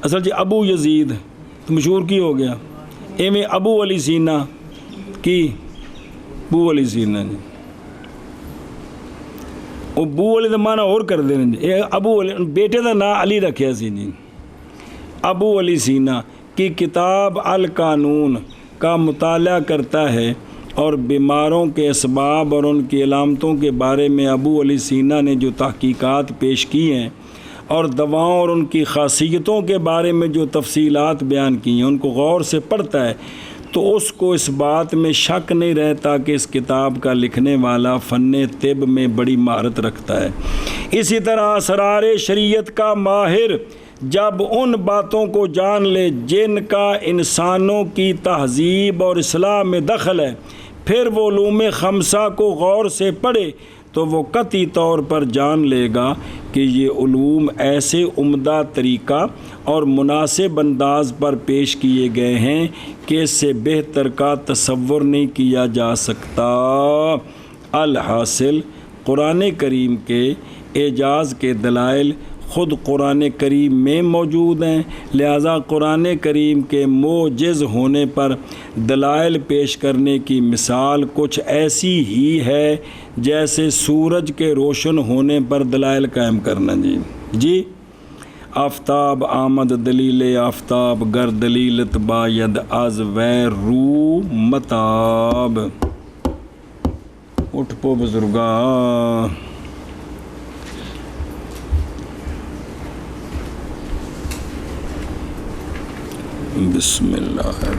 اصل جی ابو یزید تو مشہور کی ہو گیا، ایویں ابو علی سینہ کی بو علی سینہ جی، وہ بو علی دا معنی اور کر دیں جی، ابو علی بیٹے دا نام علی رکھیا سی جی۔ ابو علی سینہ کی کتاب القانون کا مطالعہ کرتا ہے اور بیماروں کے اسباب اور ان کی علامتوں کے بارے میں ابو علی سینہ نے جو تحقیقات پیش کی ہیں اور دواؤں اور ان کی خاصیتوں کے بارے میں جو تفصیلات بیان کی ہیں ان کو غور سے پڑھتا ہے تو اس کو اس بات میں شک نہیں رہتا کہ اس کتاب کا لکھنے والا فن طب میں بڑی مہارت رکھتا ہے۔ اسی طرح اسرار شریعت کا ماہر جب ان باتوں کو جان لے جن کا انسانوں کی تہذیب اور اصلاح میں دخل ہے، پھر وہ علوم خمسہ کو غور سے پڑھے تو وہ قطعی طور پر جان لے گا کہ یہ علوم ایسے عمدہ طریقہ اور مناسب انداز پر پیش کیے گئے ہیں کہ اس سے بہتر کا تصور نہیں کیا جا سکتا۔ الحاصل قرآن کریم کے اعجاز کے دلائل خود قرآن کریم میں موجود ہیں، لہٰذا قرآن کریم کے معجز ہونے پر دلائل پیش کرنے کی مثال کچھ ایسی ہی ہے جیسے سورج کے روشن ہونے پر دلائل قائم کرنا۔ جی آفتاب آمد دلیل آفتاب گر دلیلت باید از وے رو متاب۔ اٹھ پو بزرگا، بسم اللہ۔